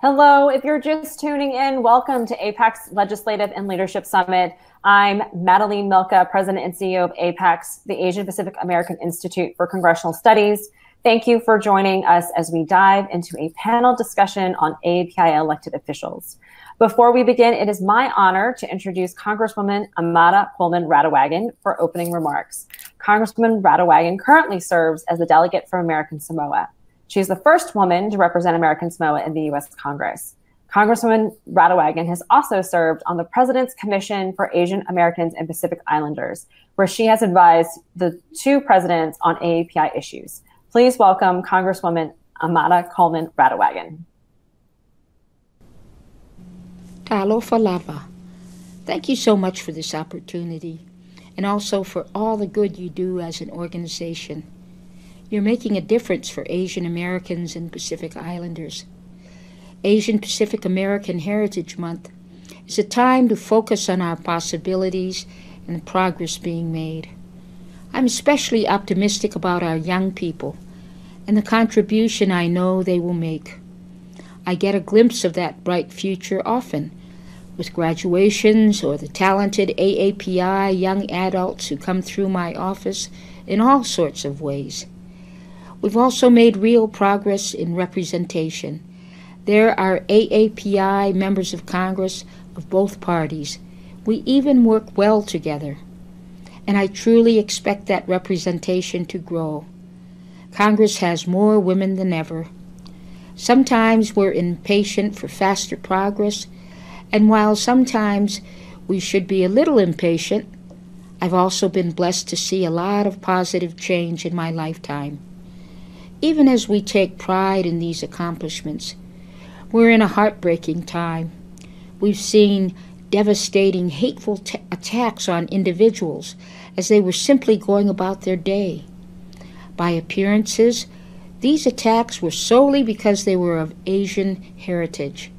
Hello, if you're just tuning in, welcome to APAC's Legislative and Leadership Summit. I'm Madeline Milka, President and CEO of APAC's, the Asian Pacific American Institute for Congressional Studies. Thank you for joining us as we dive into a panel discussion on AAPI elected officials. Before we begin, it is my honor to introduce Congresswoman Amata Coleman Radewagen for opening remarks. Congresswoman Radewagen currently serves as the Delegate for American Samoa. She is the first woman to represent American Samoa in the U.S. Congress. Congresswoman Radewagen has also served on the President's Commission for Asian Americans and Pacific Islanders, where she has advised the two presidents on AAPI issues. Please welcome Congresswoman Amata Coleman Radewagen. Talofa lava. Thank you so much for this opportunity, and also for all the good you do as an organization. You're making a difference for Asian Americans and Pacific Islanders. Asian Pacific American Heritage Month is a time to focus on our possibilities and the progress being made. I'm especially optimistic about our young people and the contribution I know they will make. I get a glimpse of that bright future often with graduations or the talented AAPI young adults who come through my office in all sorts of ways. We've also made real progress in representation. There are AAPI members of Congress of both parties. We even work well together. And I truly expect that representation to grow. Congress has more women than ever. Sometimes we're impatient for faster progress, and while sometimes we should be a little impatient, I've also been blessed to see a lot of positive change in my lifetime. Even as we take pride in these accomplishments, we're in a heartbreaking time. We've seen devastating, hateful attacks on individuals as they were simply going about their day. By appearances, these attacks were solely because they were of Asian heritage.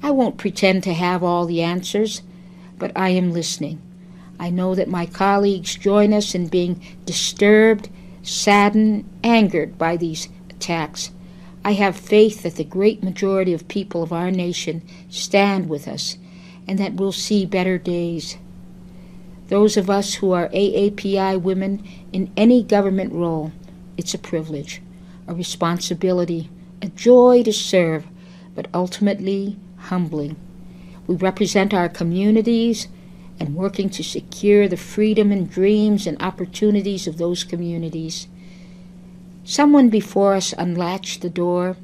I won't pretend to have all the answers, but I am listening. I know that my colleagues join us in being disturbed, saddened, angered by these attacks. I have faith that the great majority of people of our nation stand with us and that we'll see better days. Those of us who are AAPI women in any government role, it's a privilege, a responsibility, a joy to serve, but ultimately humbling. We represent our communities and working to secure the freedom and dreams and opportunities of those communities. Someone before us unlatched the door,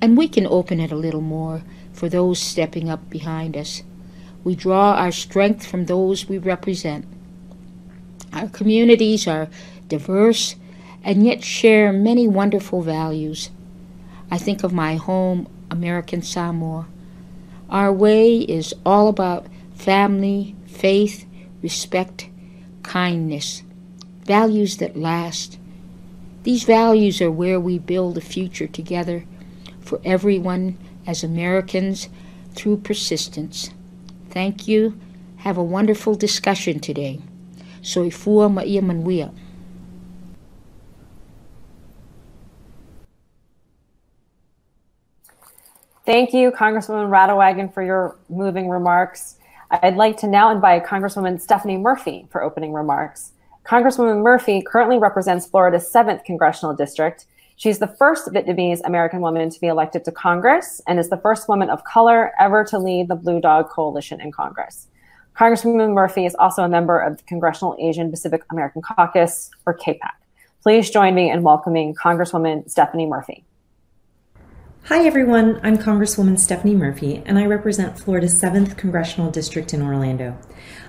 and we can open it a little more for those stepping up behind us. We draw our strength from those we represent. Our communities are diverse and yet share many wonderful values. I think of my home, American Samoa. Our way is all about family, faith, respect, kindness, values that last. These values are where we build a future together for everyone as Americans through persistence. Thank you. Have a wonderful discussion today. Soifua maia manuia. Thank you, Congresswoman Radewagen, for your moving remarks. I'd like to now invite Congresswoman Stephanie Murphy for opening remarks. Congresswoman Murphy currently represents Florida's 7th Congressional District. She's the first Vietnamese American woman to be elected to Congress and is the first woman of color ever to lead the Blue Dog Coalition in Congress. Congresswoman Murphy is also a member of the Congressional Asian Pacific American Caucus, or CAPAC. Please join me in welcoming Congresswoman Stephanie Murphy. Hi everyone, I'm Congresswoman Stephanie Murphy, and I represent Florida's 7th Congressional District in Orlando.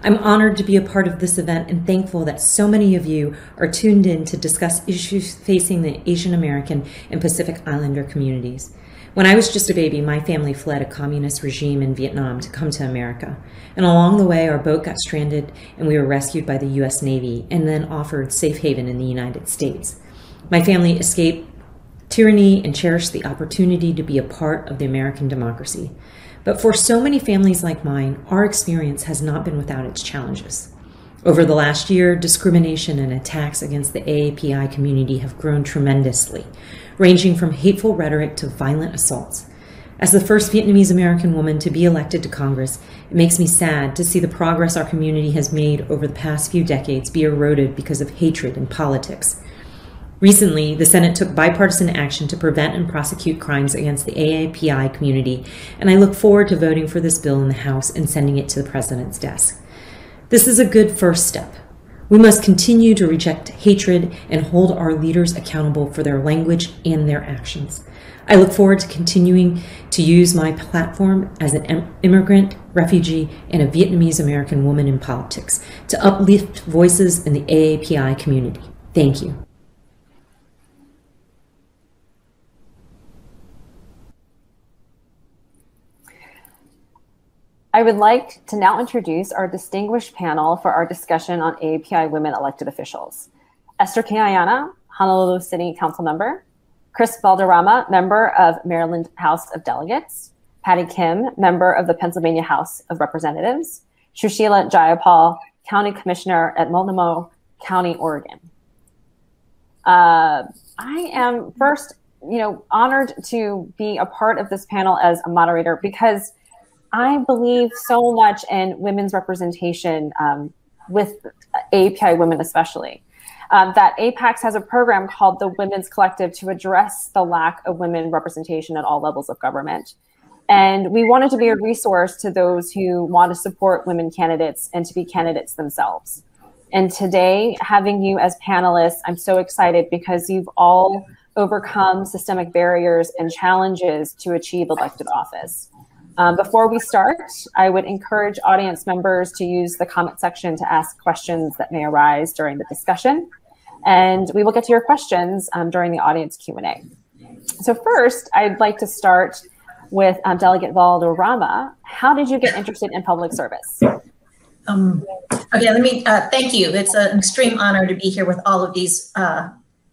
I'm honored to be a part of this event and thankful that so many of you are tuned in to discuss issues facing the Asian American and Pacific Islander communities. When I was just a baby, my family fled a communist regime in Vietnam to come to America. And along the way, our boat got stranded and we were rescued by the U.S. Navy and then offered safe haven in the United States. My family escaped tyranny and cherished the opportunity to be a part of the American democracy. But for so many families like mine, our experience has not been without its challenges. Over the last year, discrimination and attacks against the AAPI community have grown tremendously, ranging from hateful rhetoric to violent assaults. As the first Vietnamese American woman to be elected to Congress, it makes me sad to see the progress our community has made over the past few decades be eroded because of hatred in politics. Recently, the Senate took bipartisan action to prevent and prosecute crimes against the AAPI community, and I look forward to voting for this bill in the House and sending it to the President's desk. This is a good first step. We must continue to reject hatred and hold our leaders accountable for their language and their actions. I look forward to continuing to use my platform as an immigrant, refugee, and a Vietnamese American woman in politics to uplift voices in the AAPI community. Thank you. I would like to now introduce our distinguished panel for our discussion on AAPI women elected officials. Esther Kayana, Honolulu City Council member. Kris Valderrama, member of Maryland House of Delegates. Patty Kim, member of the Pennsylvania House of Representatives. Susheela Jayapal, County Commissioner at Multnomah County, Oregon. I am first, honored to be a part of this panel as a moderator because I believe so much in women's representation with AAPI women especially. That APACS has a program called the Women's Collective to address the lack of women representation at all levels of government. And we wanted to be a resource to those who want to support women candidates and to be candidates themselves. And today, having you as panelists, I'm so excited because you've all overcome systemic barriers and challenges to achieve elected office. Before we start, I would encourage audience members to use the comment section to ask questions that may arise during the discussion. And we will get to your questions during the audience Q&A. So first, I'd like to start with Delegate Valderrama. How did you get interested in public service? Okay, let me thank you. It's an extreme honor to be here with all of these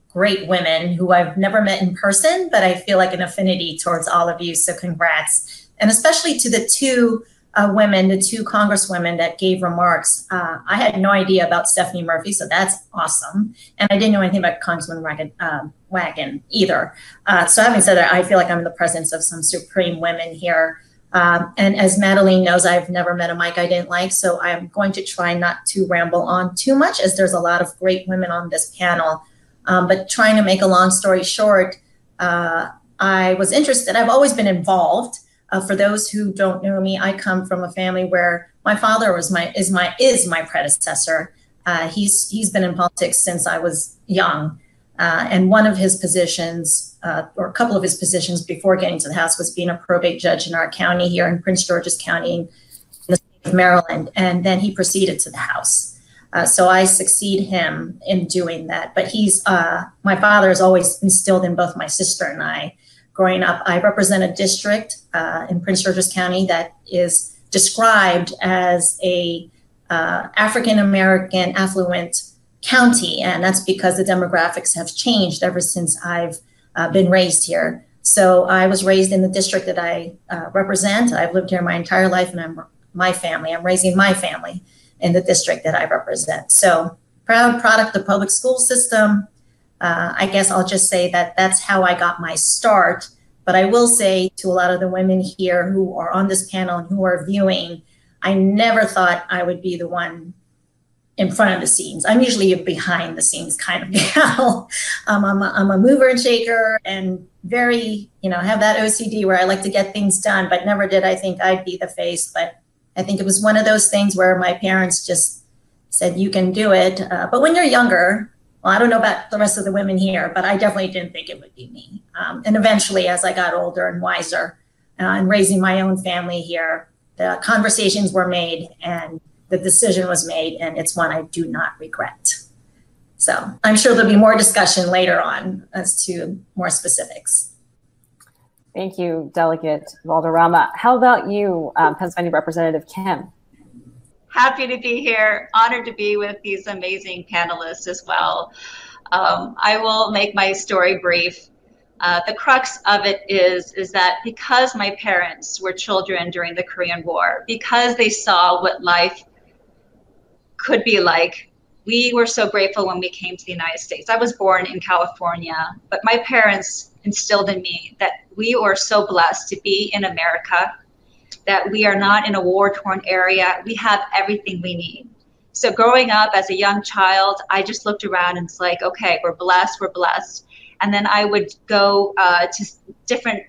great women who I've never met in person, but I feel like an affinity towards all of you, so congrats. And especially to the two women, the two Congresswomen that gave remarks. I had no idea about Stephanie Murphy, so that's awesome. And I didn't know anything about Congresswoman Radewagen either. So having said that, I feel like I'm in the presence of some supreme women here. And as Madeline knows, I've never met a mic I didn't like, so I'm going to try not to ramble on too much as there's a lot of great women on this panel. But trying to make a long story short, I was interested. I've always been involved. For those who don't know me, I come from a family where my father is my predecessor. He's been in politics since I was young, and one of his positions, or a couple of his positions before getting to the House, was being a probate judge in our county here in Prince George's County in the state of Maryland, and then he proceeded to the House. So I succeed him in doing that. But my father has always instilled in both my sister and I. Growing up, I represent a district in Prince George's County that is described as a African-American affluent county. And that's because the demographics have changed ever since I've been raised here. So I was raised in the district that I represent. I've lived here my entire life, and I'm raising my family in the district that I represent. So proud product of the public school system. I guess I'll just say that that's how I got my start. But I will say to a lot of the women here who are on this panel and who are viewing, I never thought I would be the one in front of the scenes. I'm usually a behind the scenes kind of gal. I'm a mover and shaker and very, have that OCD where I like to get things done, but never did I think I'd be the face. But I think it was one of those things where my parents just said, you can do it. But when you're younger, well, I don't know about the rest of the women here, but I definitely didn't think it would be me. And eventually, as I got older and wiser and raising my own family here, the conversations were made and the decision was made, and it's one I do not regret. So I'm sure there'll be more discussion later on as to more specifics. Thank you, Delegate Valderrama. How about you, Pennsylvania Representative Kim? Happy to be here. Honored to be with these amazing panelists as well. I will make my story brief. The crux of it is that because my parents were children during the Korean War, because they saw what life could be like, we were so grateful when we came to the United States. I was born in California, but my parents instilled in me that we are so blessed to be in America, that we are not in a war-torn area. We have everything we need. So growing up as a young child, I just looked around and it's like, okay, we're blessed, we're blessed. And then I would go to different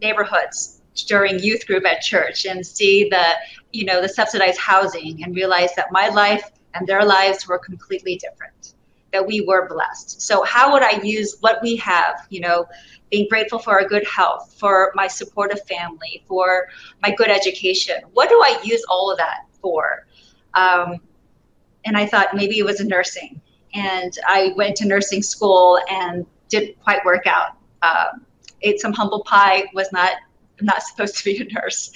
neighborhoods during youth group at church and see the subsidized housing and realize that my life and their lives were completely different, that we were blessed. So how would I use what we have, being grateful for our good health, for my supportive family, for my good education? What do I use all of that for? And I thought maybe it was nursing. And I went to nursing school and didn't quite work out. Ate some humble pie, was not supposed to be a nurse.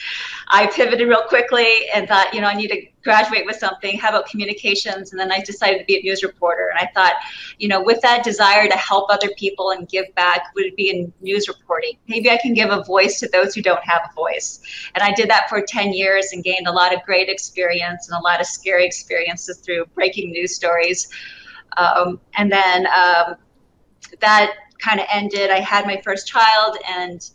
I pivoted real quickly and thought, I need to graduate with something. How about communications? And then I decided to be a news reporter. And I thought, with that desire to help other people and give back, would it be in news reporting? Maybe I can give a voice to those who don't have a voice. And I did that for 10 years and gained a lot of great experience and a lot of scary experiences through breaking news stories. And then that kind of ended. I had my first child and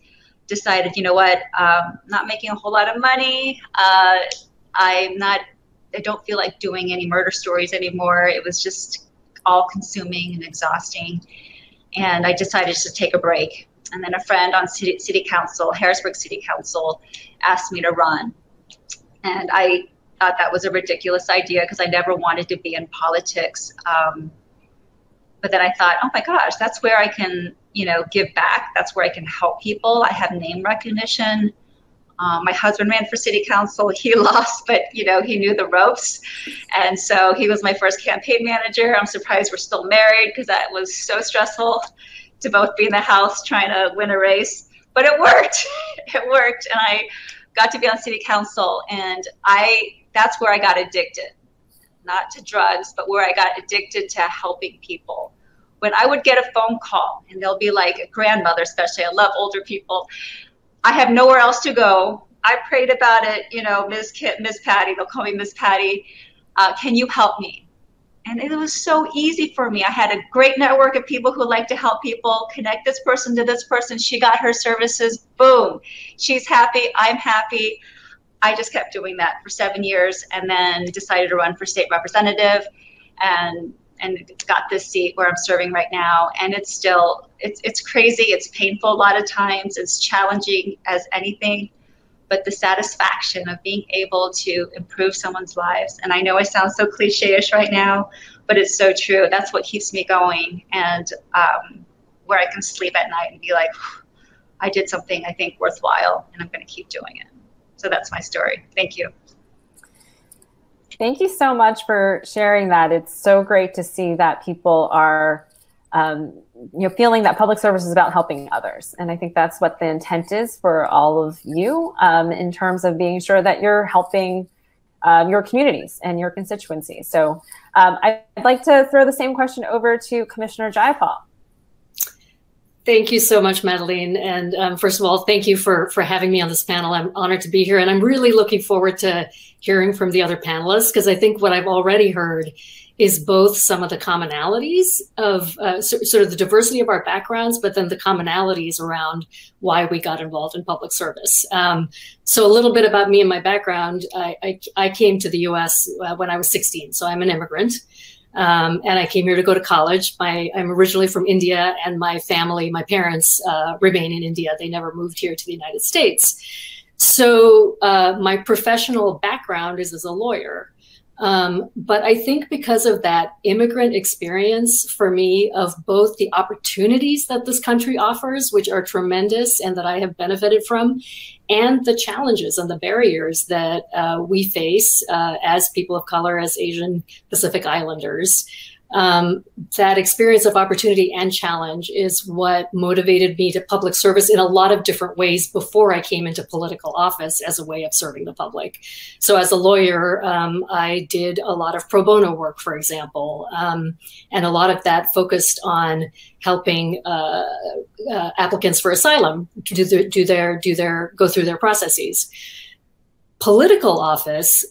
decided, not making a whole lot of money. I don't feel like doing any murder stories anymore. It was just all consuming and exhausting. And I decided to take a break. And then a friend on City Council, Harrisburg City Council, asked me to run. And I thought that was a ridiculous idea because I never wanted to be in politics. But then I thought, oh my gosh, that's where I can, give back. That's where I can help people. I have name recognition. My husband ran for city council. He lost, but he knew the ropes. And so he was my first campaign manager. I'm surprised we're still married because that was so stressful to both be in the house trying to win a race. But it worked. It worked. And I got to be on city council. And that's where I got addicted. Not to drugs, but where I got addicted to helping people. When I would get a phone call, and they'll be like a grandmother, especially, I love older people. I have nowhere else to go. I prayed about it, Miss Patty, they'll call me Miss Patty. Can you help me? And it was so easy for me. I had a great network of people who like to help people, connect this person to this person. She got her services, boom. She's happy, I'm happy. I just kept doing that for 7 years and then decided to run for state representative and got this seat where I'm serving right now. And it's still, it's crazy. It's painful a lot of times. It's challenging as anything, but the satisfaction of being able to improve someone's lives. And I know I sound so cliche-ish right now, but it's so true. That's what keeps me going. And where I can sleep at night and be like, I did something I think worthwhile and I'm going to keep doing it. So that's my story. Thank you. Thank you so much for sharing that. It's so great to see that people are, feeling that public service is about helping others. And I think that's what the intent is for all of you in terms of being sure that you're helping your communities and your constituencies. So I'd like to throw the same question over to Commissioner Jayapal. Thank you so much, Madeline. And first of all, thank you for having me on this panel. I'm honored to be here. And I'm really looking forward to hearing from the other panelists, because I think what I've already heard is both some of the commonalities of sort of the diversity of our backgrounds, but then the commonalities around why we got involved in public service. So a little bit about me and my background. I came to the US when I was 16, so I'm an immigrant. And I came here to go to college. I'm originally from India, and my family, my parents remain in India. They never moved here to the United States. So my professional background is as a lawyer. But I think because of that immigrant experience for me of both the opportunities that this country offers, which are tremendous and that I have benefited from, and the challenges and the barriers that we face as people of color, as Asian Pacific Islanders, that experience of opportunity and challenge is what motivated me to public service in a lot of different ways before I came into political office as a way of serving the public. So as a lawyer, I did a lot of pro bono work, for example, and a lot of that focused on helping applicants for asylum go through their processes. Political office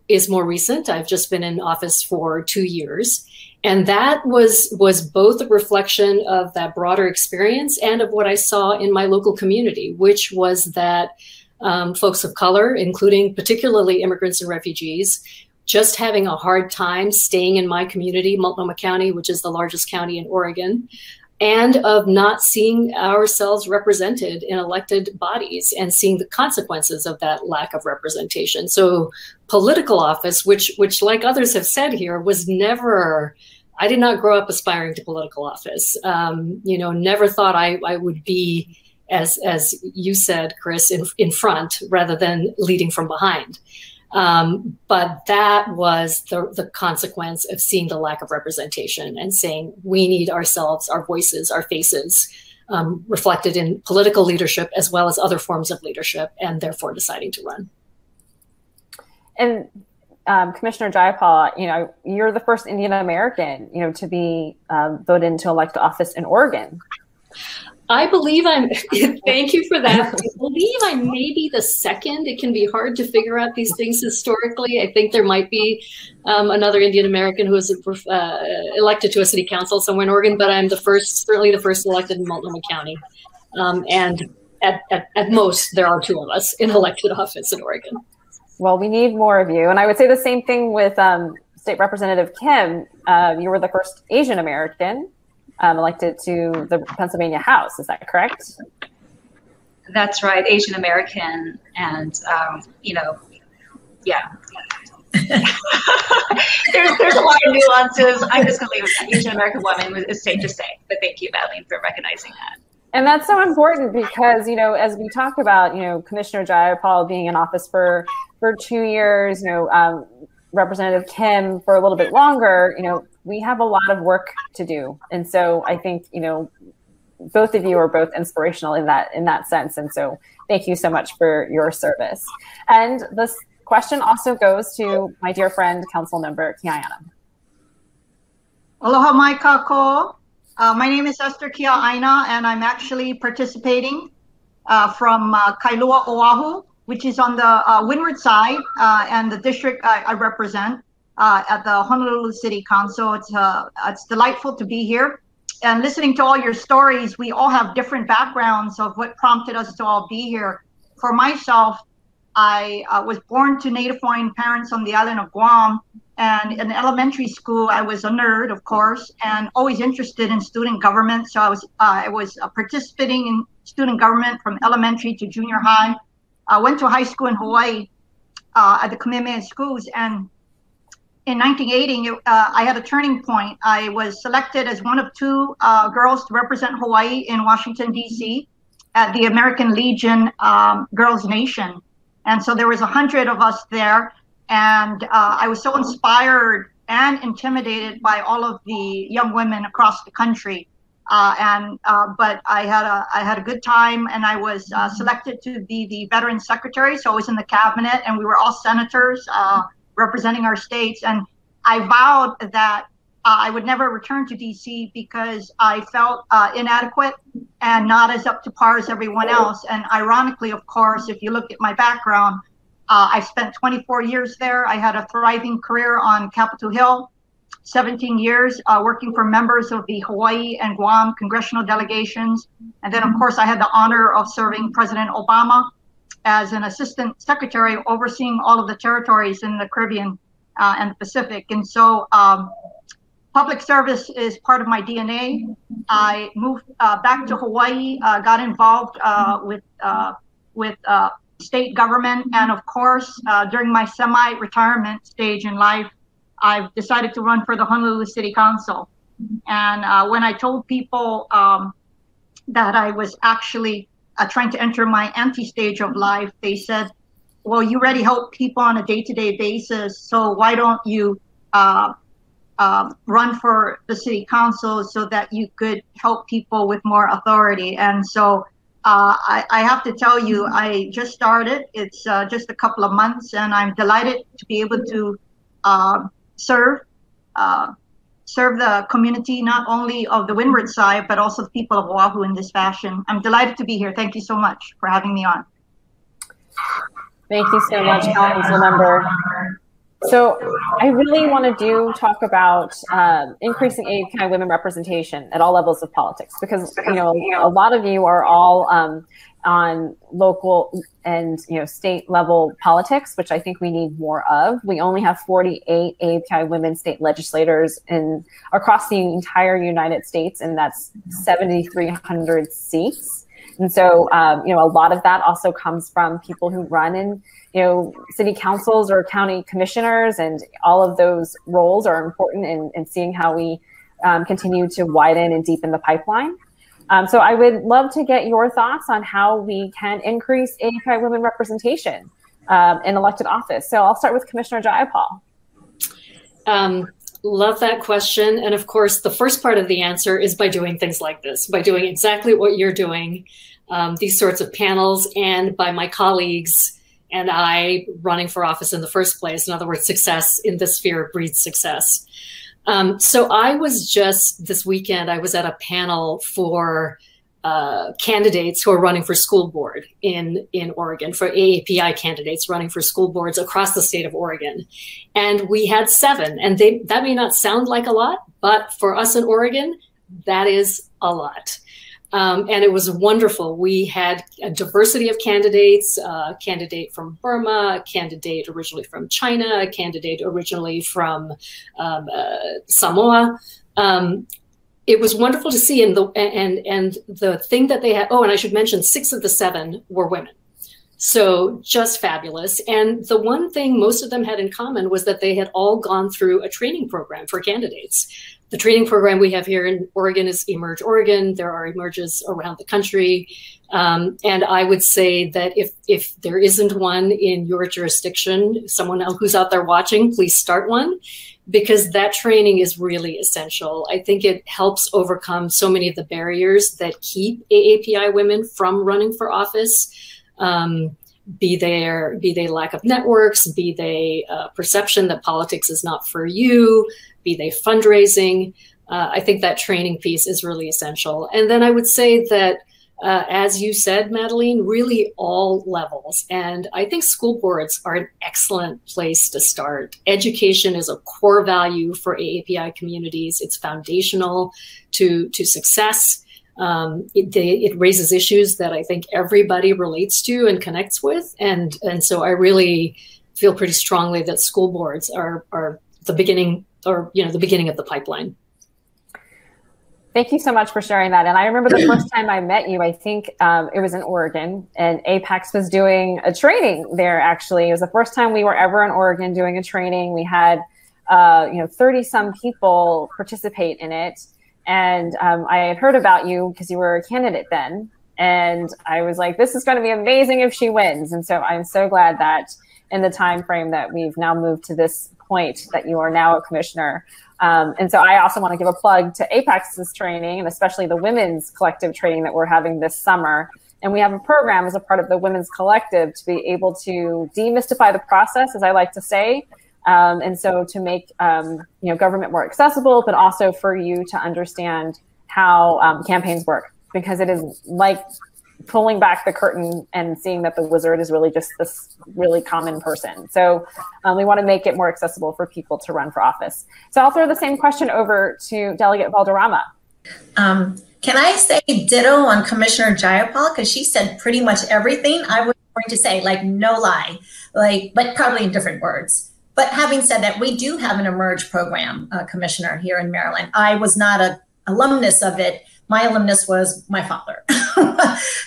is more recent. I've just been in office for 2 years. And that was both a reflection of that broader experience and of what I saw in my local community, which was that folks of color, including particularly immigrants and refugees, just having a hard time staying in my community, Multnomah County, which is the largest county in Oregon, and of not seeing ourselves represented in elected bodies and seeing the consequences of that lack of representation. So political office, which like others have said here, was never, I did not grow up aspiring to political office. Never thought I would be, as you said, Kris, in front rather than leading from behind. But that was the consequence of seeing the lack of representation and saying we need ourselves, our voices, our faces reflected in political leadership as well as other forms of leadership, and therefore deciding to run. And Commissioner Jayapal, you're the first Indian American, to be voted into elected office in Oregon. I believe thank you for that. I believe I may be the second. It can be hard to figure out these things historically. I think there might be another Indian American who was elected to a city council somewhere in Oregon, but I'm certainly the first elected in Multnomah County. And at most, there are two of us in elected office in Oregon. Well, we need more of you. And I would say the same thing with State Representative Kim. You were the first Asian American elected to the Pennsylvania House. Is that correct? That's right, Asian American, and yeah. there's a lot of nuances. I'm just going to leave it at Asian American woman is safe to say, but thank you, Madeline, for recognizing that. And that's so important because, as we talk about, Commissioner Jayapal being in office for 2 years, Representative Kim for a little bit longer, we have a lot of work to do. And so I think, both of you are both inspirational in that sense. And so thank you so much for your service. And this question also goes to my dear friend, Councilmember Kiaiana. Aloha mai kako. My name is Esther Kiaiana, and I'm actually participating from Kailua, Oahu, which is on the windward side, and the district I represent at the Honolulu City Council. It's delightful to be here. And listening to all your stories, we all have different backgrounds of what prompted us to all be here. For myself, I was born to Native Hawaiian parents on the island of Guam. And in elementary school, I was a nerd, of course, and always interested in student government. So I was participating in student government from elementary to junior high. I went to high school in Hawaii at the Kamehameha schools. And in 1980, I had a turning point. I was selected as one of two girls to represent Hawaii in Washington, D.C. at the American Legion Girls Nation. And so there was 100 of us there. And I was so inspired and intimidated by all of the young women across the country. But I had a good time, and I was selected to be the Veterans Secretary. So I was in the cabinet, and we were all senators representing our states. And I vowed that I would never return to DC because I felt inadequate and not as up to par as everyone else. And ironically, of course, if you look at my background, I spent 24 years there. I had a thriving career on Capitol Hill, 17 years working for members of the Hawaii and Guam congressional delegations. And then, of course, I had the honor of serving President Obama as an assistant secretary overseeing all of the territories in the Caribbean and the Pacific. And so public service is part of my DNA. I moved back to Hawaii, got involved with state government. And of course, during my semi-retirement stage in life, I've decided to run for the Honolulu City Council. And when I told people that I was actually trying to enter my anti-stage of life, they said, well, you already help people on a day-to-day basis, so why don't you run for the city council so that you could help people with more authority? And so I have to tell you, I just started. It's just a couple of months, and I'm delighted to be able to serve the community, not only of the windward side, but also the people of Oahu in this fashion. I'm delighted to be here. Thank you so much for having me on. Thank you so much, Councilmember. So I really want to talk about increasing AAPI women representation at all levels of politics, because a lot of you are all on local and state level politics, which I think we need more of. We only have 48 AAPI women state legislators across the entire United States, and that's 7,300 seats. And so, a lot of that also comes from people who run in, city councils or county commissioners, and all of those roles are important in seeing how we continue to widen and deepen the pipeline. So I would love to get your thoughts on how we can increase AAPI women representation in elected office. So I'll start with Commissioner Jayapal. Love that question. And of course, the first part of the answer is by doing things like this, by doing exactly what you're doing, these sorts of panels, and by my colleagues and I running for office in the first place. In other words, success in this sphere breeds success. So I was just this weekend, I was at a panel for candidates who are running for school board in Oregon, for AAPI candidates running for school boards across the state of Oregon. And we had 7, and that may not sound like a lot, but for us in Oregon, that is a lot. And it was wonderful. We had a diversity of candidates, a candidate from Burma, a candidate originally from China, a candidate originally from Samoa. It was wonderful to see, and the thing that they had, and I should mention 6 of the 7 were women. So just fabulous. And the one thing most of them had in common was that they had all gone through a training program for candidates. The training program we have here in Oregon is Emerge Oregon. There are Emerges around the country. And I would say that if there isn't one in your jurisdiction, someone else who's out there watching, please start one, because that training is really essential. I think it helps overcome so many of the barriers that keep AAPI women from running for office. Be they lack of networks, be they perception that politics is not for you, be they fundraising. I think that training piece is really essential. And then I would say that, as you said, Madeline, really all levels. And I think school boards are an excellent place to start. Education is a core value for AAPI communities. It's foundational to success. It raises issues that I think everybody relates to and connects with. And so I really feel pretty strongly that school boards are the beginning, or the beginning of the pipeline. Thank you so much for sharing that. And I remember the first time I met you, I think it was in Oregon, and APEX was doing a training there. Actually, it was the first time we were ever in Oregon doing a training. We had 30 some people participate in it. And I had heard about you because you were a candidate then. And I was like, this is going to be amazing if she wins. And so I'm so glad that in the time frame that we've now moved to this point that you are now a commissioner. And so I also want to give a plug to APEX's training, and especially the women's collective training that we're having this summer. And we have a program as a part of the Women's Collective to be able to demystify the process, as I like to say. And so to make government more accessible, but also for you to understand how campaigns work, because it is like pulling back the curtain and seeing that the wizard is really just this really common person. So we want to make it more accessible for people to run for office. So I'll throw the same question over to Delegate Valderrama. Can I say ditto on Commissioner Jayapal? Because she said pretty much everything I was going to say, like no lie, but probably in different words. But having said that, we do have an Emerge program, Commissioner, here in Maryland. I was not an alumnus of it. My alumnus was my father.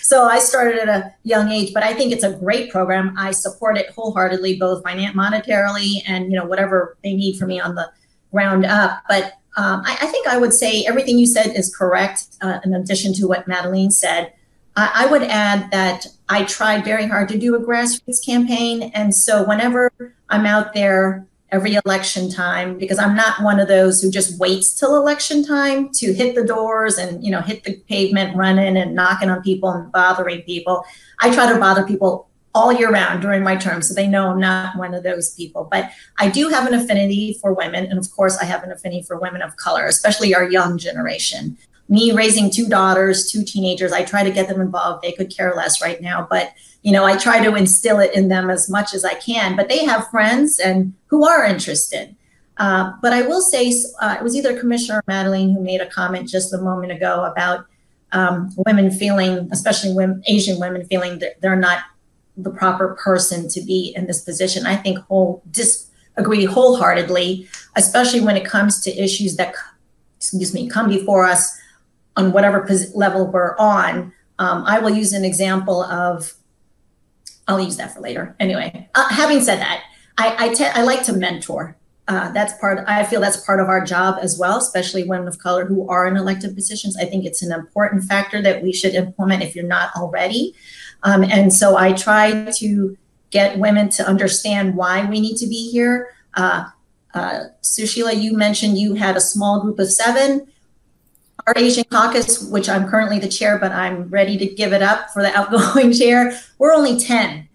So I started at a young age, but I think it's a great program. I support it wholeheartedly, both monetarily and whatever they need from me on the ground up. But I think I would say everything you said is correct, in addition to what Madeline said. I would add that I tried very hard to do a grassroots campaign. And so whenever I'm out there every election time, because I'm not one of those who just waits till election time to hit the doors and, hit the pavement running and knocking on people and bothering people. I try to bother people all year round during my term, so they know I'm not one of those people. But I do have an affinity for women. And of course, I have an affinity for women of color, especially our young generation. Me raising 2 daughters, 2 teenagers, I try to get them involved. They could care less right now, but I try to instill it in them as much as I can. But they have friends and who are interested. But I will say, it was either Commissioner or Madeline who made a comment just a moment ago about women feeling, especially women, Asian women feeling that they're not the proper person to be in this position. I think disagree wholeheartedly, especially when it comes to issues that, come before us on whatever level we're on. I will use an example of, I'll use that for later. Anyway, having said that, I like to mentor. I feel that's part of our job as well, especially women of color who are in elected positions. I think it's an important factor that we should implement if you're not already. And so I try to get women to understand why we need to be here. Susheela, you mentioned you had a small group of 7. Our Asian caucus, which I'm currently the chair, but I'm ready to give it up for the outgoing chair, we're only 10.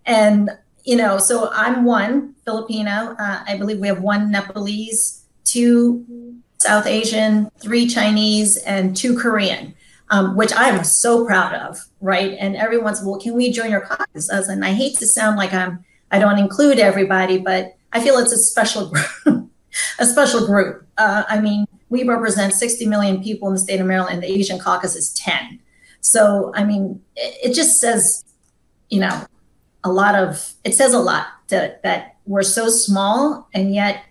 And, so I'm one Filipino. I believe we have 1 Nepalese, 2 South Asian, 3 Chinese, and 2 Korean, which I'm so proud of, right? And everyone's, well, can we join your caucus? And I hate to sound like I don't include everybody, but I feel it's a special group. A special group. I mean, we represent 60 million people in the state of Maryland, and the Asian caucus is 10. So, I mean, it just says, it says a lot that we're so small, and yet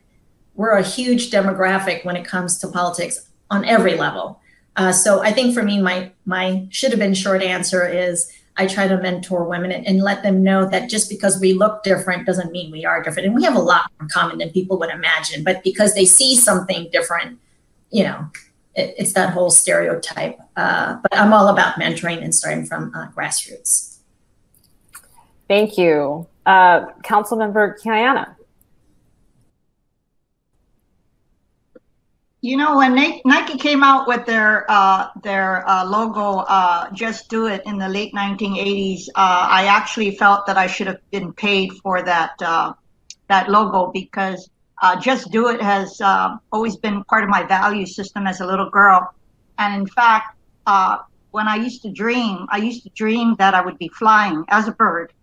we're a huge demographic when it comes to politics on every level. So I think for me, my should have been short answer is I try to mentor women and let them know that just because we look different doesn't mean we are different. And we have a lot in common than people would imagine, but because they see something different, it's that whole stereotype. But I'm all about mentoring and starting from grassroots. Thank you. Councilmember Kiana. When Nike came out with their logo, "Just Do It" in the late 1980s, I actually felt that I should have been paid for that logo, because "Just Do It" has always been part of my value system as a little girl. And in fact, when I used to dream that I would be flying as a bird,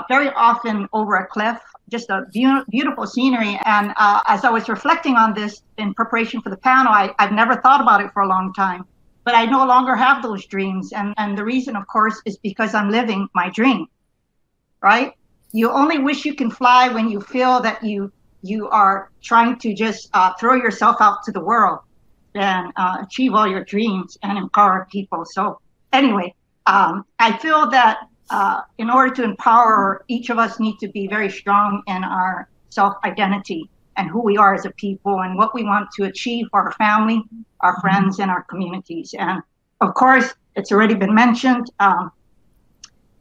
very often over a cliff, just a beautiful scenery. And as I was reflecting on this in preparation for the panel, I've never thought about it for a long time, but I no longer have those dreams. And the reason, of course, is because I'm living my dream, right? You only wish you can fly when you feel that you are trying to just throw yourself out to the world and achieve all your dreams and empower people. So anyway, I feel that in order to empower, each of us need to be very strong in our self-identity and who we are as a people and what we want to achieve for our family, our friends, and our communities. And of course, it's already been mentioned,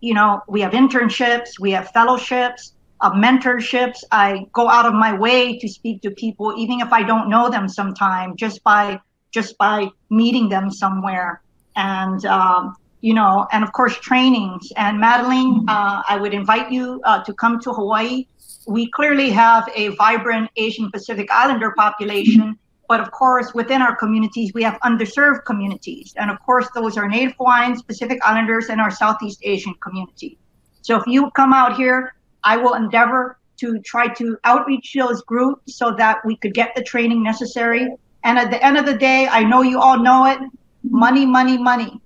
we have internships, we have fellowships, mentorships. I go out of my way to speak to people, even if I don't know them sometime, just by meeting them somewhere. And and of course, trainings. And Madeline, I would invite you to come to Hawaii. We clearly have a vibrant Asian Pacific Islander population, but of course, within our communities, we have underserved communities. And of course, those are Native Hawaiians, Pacific Islanders, and our Southeast Asian community. So if you come out here, I will endeavor to try to outreach those groups so that we could get the training necessary. And at the end of the day, I know you all know it, money, money, money.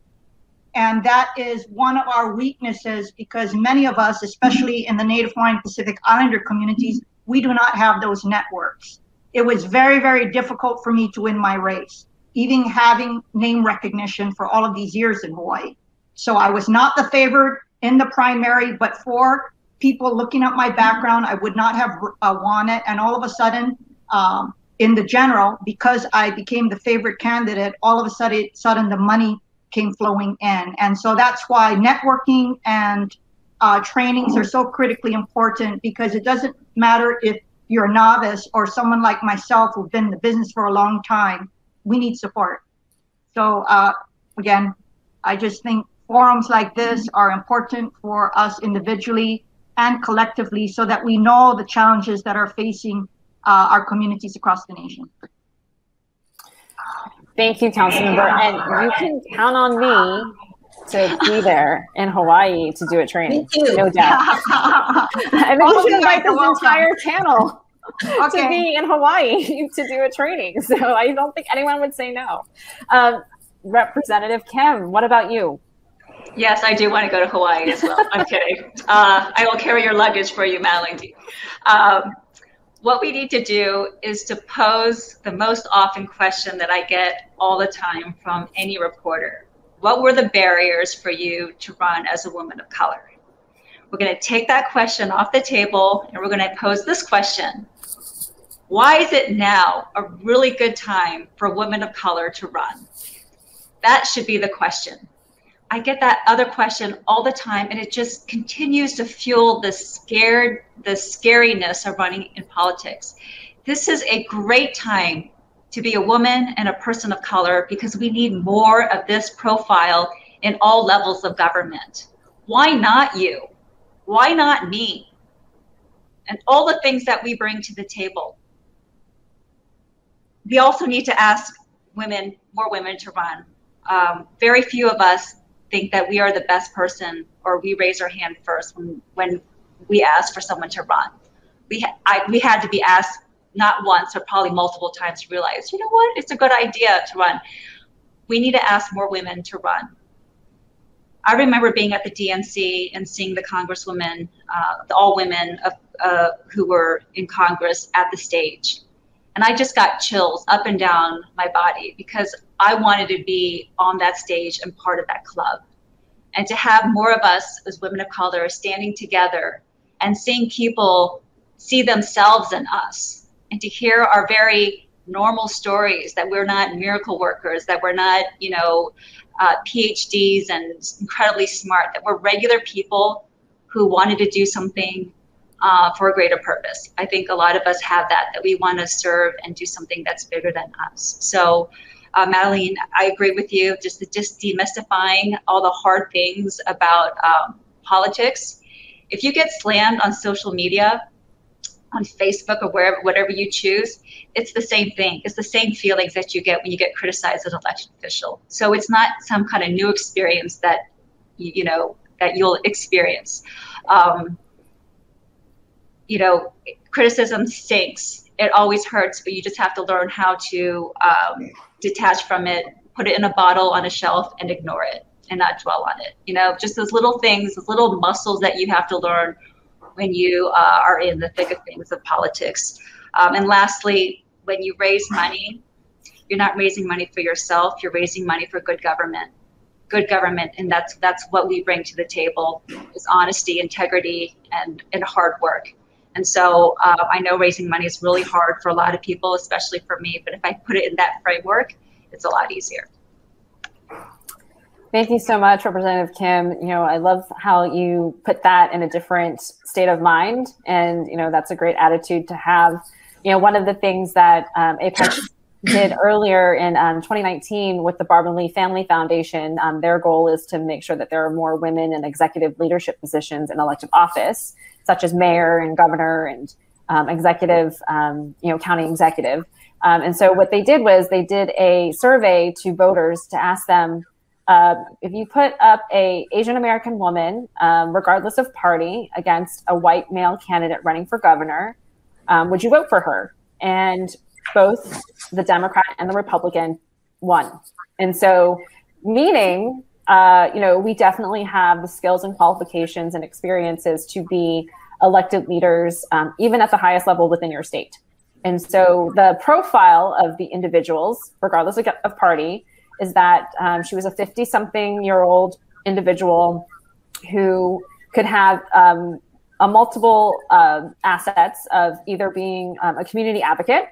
And that is one of our weaknesses, because many of us, especially in the Native Hawaiian Pacific Islander communities, we do not have those networks. It was very, very difficult for me to win my race, even having name recognition for all of these years in Hawaii. So I was not the favored in the primary, but for people looking at my background, I would not have won it. And all of a sudden, in the general, because I became the favorite candidate, all of a sudden the money came flowing in. And so that's why networking and trainings are so critically important, because it doesn't matter if you're a novice or someone like myself who've been in the business for a long time, we need support. So again, I just think forums like this are important for us individually and collectively, so that we know the challenges that are facing our communities across the nation. Thank you, Councilmember. And you can count on me to be there in Hawaii to do a training. Me too. No doubt. I think we should invite this entire panel. to be in Hawaii to do a training. So I don't think anyone would say no. Representative Kim, what about you? Yes, I do want to go to Hawaii as well. I'm kidding. I will carry your luggage for you, Madeline. What we need to do is to pose the most often question that I get all the time from any reporter. What were the barriers for you to run as a woman of color? We're going to take that question off the table and we're going to pose this question. Why is it now a really good time for women of color to run? That should be the question. I get that other question all the time, and it just continues to fuel the scariness of running in politics. This is a great time to be a woman and a person of color because we need more of this profile in all levels of government. Why not you? Why not me? And all the things that we bring to the table. We also need to ask women, more women to run. Very few of us think that we are the best person, or we raise our hand first when we ask for someone to run. We had to be asked not once, or probably multiple times to realize, you know what, it's a good idea to run. We need to ask more women to run. I remember being at the DNC and seeing the Congresswoman, all women who were in Congress at the stage. And I just got chills up and down my body because I wanted to be on that stage and part of that club. And to have more of us as women of color standing together and seeing people see themselves in us, and to hear our very normal stories, that we're not miracle workers, that we're not, PhDs and incredibly smart, that we're regular people who wanted to do something for a greater purpose. I think a lot of us have that we want to serve and do something that's bigger than us. So Madeline, I agree with you, just demystifying all the hard things about politics. If you get slammed on social media, on Facebook or wherever, whatever you choose, it's the same thing. It's the same feelings that you get when you get criticized as an election official. So it's not some kind of new experience that, that you'll experience. Criticism stinks. It always hurts, but you just have to learn how to detach from it, put it in a bottle on a shelf and ignore it and not dwell on it. Just those little things, those little muscles that you have to learn when you are in the thick of things of politics. And lastly, when you raise money, you're not raising money for yourself, you're raising money for good government. Good government, and that's what we bring to the table, is honesty, integrity, and hard work. And so I know raising money is really hard for a lot of people, especially for me, but if I put it in that framework, it's a lot easier. Thank you so much, Representative Kim. I love how you put that in a different state of mind, and that's a great attitude to have. One of the things that AAPI did earlier in 2019 with the Barbara Lee Family Foundation, their goal is to make sure that there are more women in executive leadership positions in elected office, such as mayor and governor and executive, county executive. And so what they did was they did a survey to voters to ask them, if you put up a Asian American woman, regardless of party, against a white male candidate running for governor, would you vote for her? And both the Democrat and the Republican won. And so meaning, we definitely have the skills and qualifications and experiences to be elected leaders, even at the highest level within your state. And so the profile of the individuals, regardless of party, is that she was a 50-something-year-old individual who could have a multiple assets of either being a community advocate,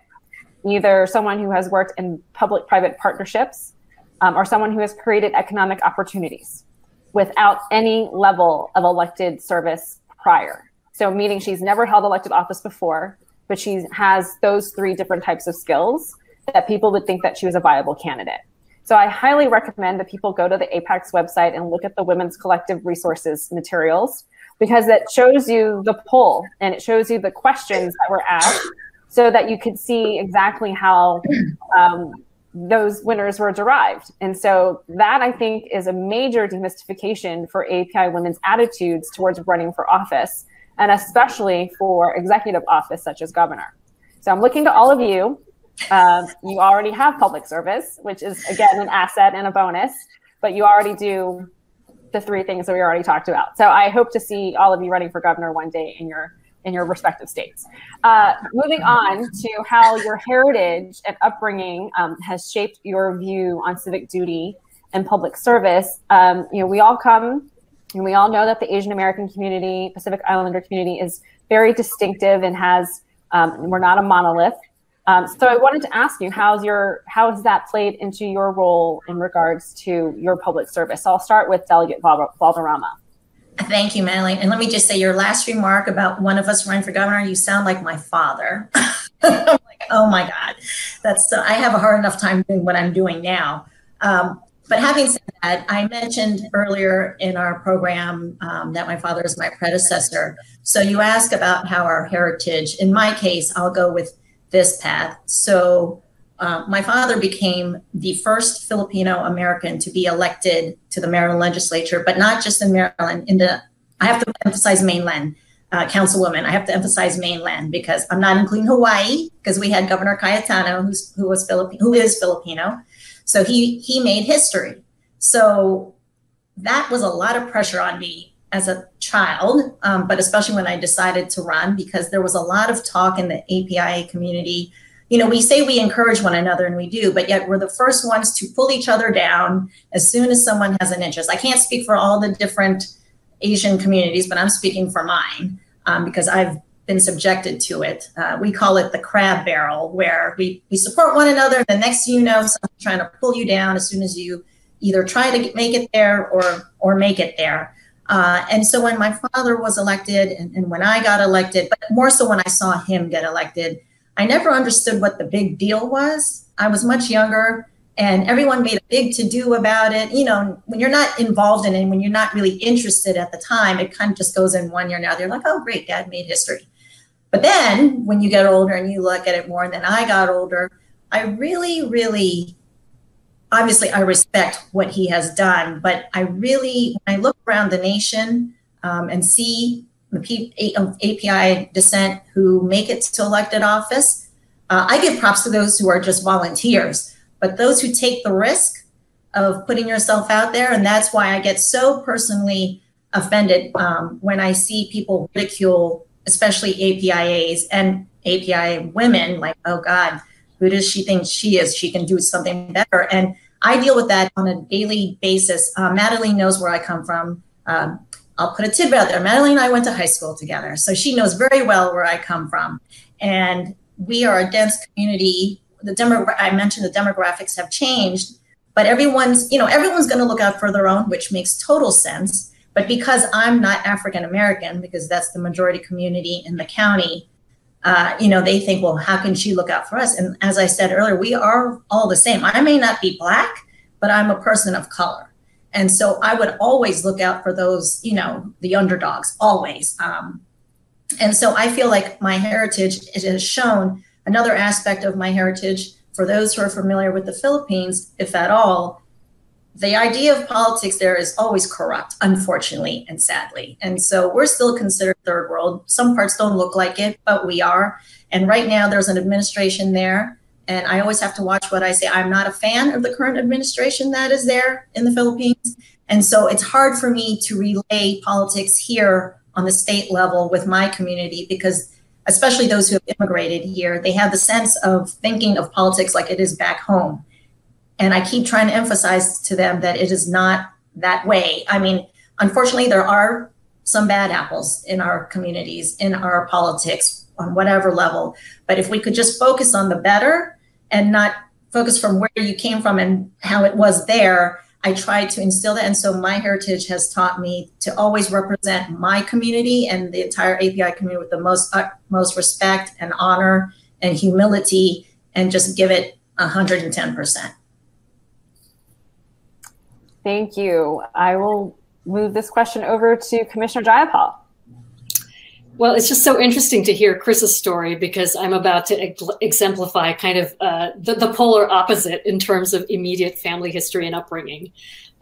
either someone who has worked in public-private partnerships, or someone who has created economic opportunities without any level of elected service prior. So meaning she's never held elected office before, but she has those three different types of skills that people would think that she was a viable candidate. So I highly recommend that people go to the AAPI's website and look at the Women's Collective Resources materials, because it shows you the poll and it shows you the questions that were asked so that you could see exactly how those winners were derived. And so that, I think, is a major demystification for AAPI women's attitudes towards running for office, and especially for executive office such as governor. So I'm looking to all of you. You already have public service, which is, again, an asset and a bonus, but you already do the three things that we already talked about. So I hope to see all of you running for governor one day in your respective states. Moving on to how your heritage and upbringing has shaped your view on civic duty and public service. We all come and we all know that the Asian American community, Pacific Islander community, is very distinctive and has, we're not a monolith. So I wanted to ask you, how has that played into your role in regards to your public service? So I'll start with Delegate Valderrama. Thank you, Madeline. And let me just say, your last remark about one of us running for governor, you sound like my father. I'm like, oh my God, I have a hard enough time doing what I'm doing now. But having said that, I mentioned earlier in our program that my father is my predecessor. So you ask about how our heritage, in my case, I'll go with this path. So my father became the first Filipino American to be elected to the Maryland legislature, but not just in Maryland, I have to emphasize mainland, Councilwoman, I have to emphasize mainland because I'm not including Hawaii because we had Governor Cayetano who is Filipino. So he made history. So that was a lot of pressure on me as a child, but especially when I decided to run, because there was a lot of talk in the API community. We say we encourage one another, and we do, but yet we're the first ones to pull each other down as soon as someone has an interest. I can't speak for all the different Asian communities, but I'm speaking for mine because I've been subjected to it. We call it the crab barrel, where we support one another. The next thing you know, someone's trying to pull you down as soon as you either try to make it there or make it there. And so when my father was elected and when I got elected, but more so when I saw him get elected, I never understood what the big deal was. I was much younger and everyone made a big to-do about it. When you're not involved in it, when you're not really interested at the time, it kind of just goes in one ear and the other. You're like, oh, great, Dad made history. But then when you get older and you look at it more, and then I got older, I really, really, obviously I respect what he has done, but when I look around the nation and see the people of API descent who make it to elected office, I give props to those who are just volunteers, but those who take the risk of putting yourself out there, and that's why I get so personally offended when I see people ridicule, especially APIAs and API women, like, oh God, who does she think she is? She can do something better. And I deal with that on a daily basis. Madeline knows where I come from. I'll put a tidbit out there. Madeline and I went to high school together, so she knows very well where I come from. And we are a dense community. I mentioned the demographics have changed, but everyone's going to look out for their own, which makes total sense. But because I'm not African American, because that's the majority community in the county, they think, well, how can she look out for us? And as I said earlier, we are all the same. I may not be Black, but I'm a person of color. And so I would always look out for those, the underdogs, always. And so I feel like my heritage, it has shown another aspect of my heritage. For those who are familiar with the Philippines, if at all, the idea of politics there is always corrupt, unfortunately and sadly. And so we're still considered third world. Some parts don't look like it, but we are. And right now there's an administration there. And I always have to watch what I say. I'm not a fan of the current administration that is there in the Philippines. And so it's hard for me to relay politics here on the state level with my community, because especially those who have immigrated here, they have the sense of thinking of politics like it is back home. And I keep trying to emphasize to them that it is not that way. I mean, unfortunately, there are some bad apples in our communities, in our politics, on whatever level. But if we could just focus on the better and not focus from where you came from and how it was there, I try to instill that. And so my heritage has taught me to always represent my community and the entire API community with the most respect and honor and humility, and just give it 110%. Thank you. I will move this question over to Commissioner Jayapal. Well, it's just so interesting to hear Kris's story, because I'm about to exemplify kind of the polar opposite in terms of immediate family history and upbringing.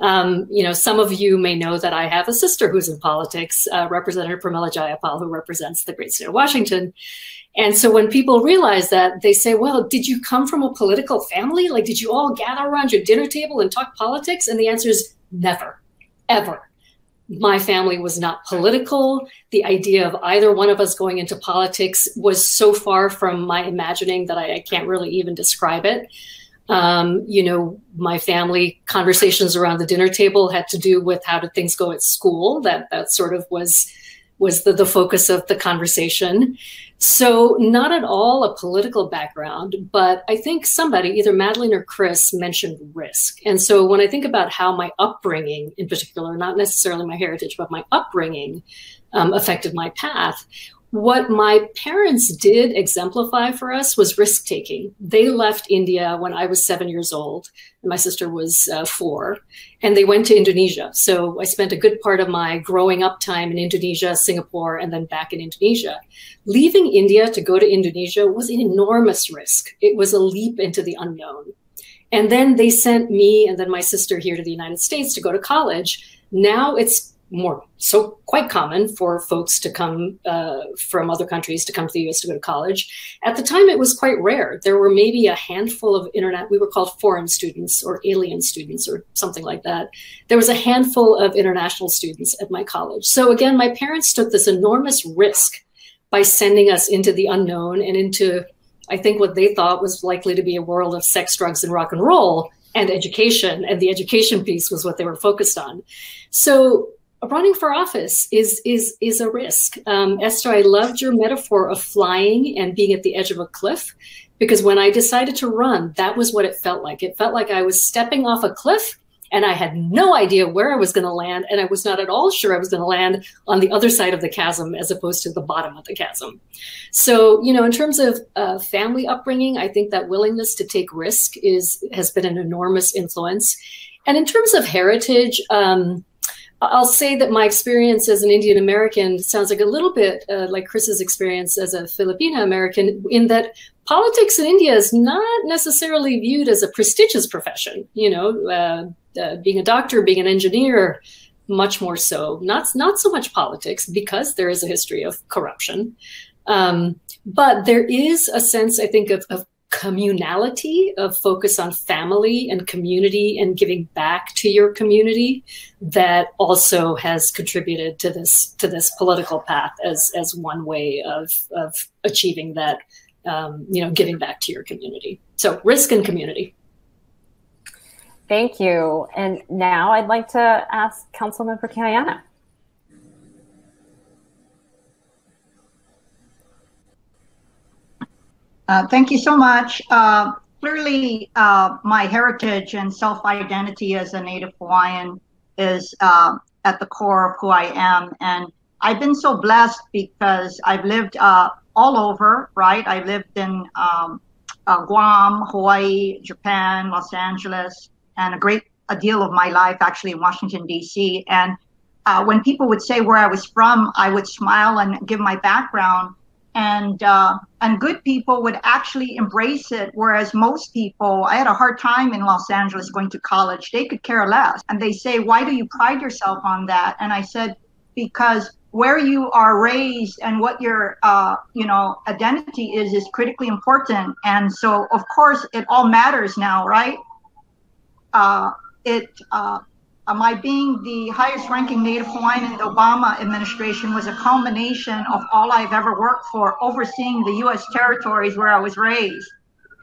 Some of you may know that I have a sister who's in politics, Representative Jayapal, who represents the great state of Washington. And so when people realize that, they say, well, did you come from a political family? Like, did you all gather around your dinner table and talk politics? And the answer is never, ever. My family was not political. The idea of either one of us going into politics was so far from my imagining that I can't really even describe it. My family conversations around the dinner table had to do with how did things go at school. That sort of was the focus of the conversation. So not at all a political background, but I think somebody, either Madeline or Kris, mentioned risk. And so when I think about how my upbringing in particular, not necessarily my heritage, but my upbringing affected my path, what my parents did exemplify for us was risk-taking. They left India when I was 7 years old, and my sister was 4, and they went to Indonesia. So I spent a good part of my growing up time in Indonesia, Singapore, and then back in Indonesia. Leaving India to go to Indonesia was an enormous risk. It was a leap into the unknown. And then they sent me and then my sister here to the United States to go to college. Now it's quite common for folks to come from other countries to come to the US to go to college. At the time, it was quite rare. There were maybe a handful of we were called foreign students or alien students or something like that. There was a handful of international students at my college. So again, my parents took this enormous risk by sending us into the unknown and into, I think, what they thought was likely to be a world of sex, drugs, and rock and roll and education. And the education piece was what they were focused on. So running for office is a risk. Esther, I loved your metaphor of flying and being at the edge of a cliff, because when I decided to run, that was what it felt like. It felt like I was stepping off a cliff and I had no idea where I was going to land. And I was not at all sure I was going to land on the other side of the chasm as opposed to the bottom of the chasm. So, in terms of family upbringing, I think that willingness to take risk has been an enormous influence. And in terms of heritage, I'll say that my experience as an Indian American sounds like a little bit like Kris's experience as a Filipina American, in that politics in India is not necessarily viewed as a prestigious profession. Being a doctor, being an engineer, much more so. Not so much politics, because there is a history of corruption. But there is a sense, I think, of communality, of focus on family and community and giving back to your community, that also has contributed to this political path as one way of achieving that, giving back to your community. So risk and community. Thank you. And now I'd like to ask Councilmember Kiana. Thank you so much. Clearly, my heritage and self-identity as a Native Hawaiian is at the core of who I am. And I've been so blessed because I've lived all over, right? I lived in Guam, Hawaii, Japan, Los Angeles, and a deal of my life actually in Washington, D.C. And when people would say where I was from, I would smile and give my background. And good people would actually embrace it, whereas most people, I had a hard time in Los Angeles going to college. They could care less. And they say, why do you pride yourself on that? And I said, because where you are raised and what your identity is critically important. And so, of course, it all matters now, right? My being the highest ranking Native Hawaiian in the Obama administration was a culmination of all I've ever worked for, overseeing the U.S. territories where I was raised.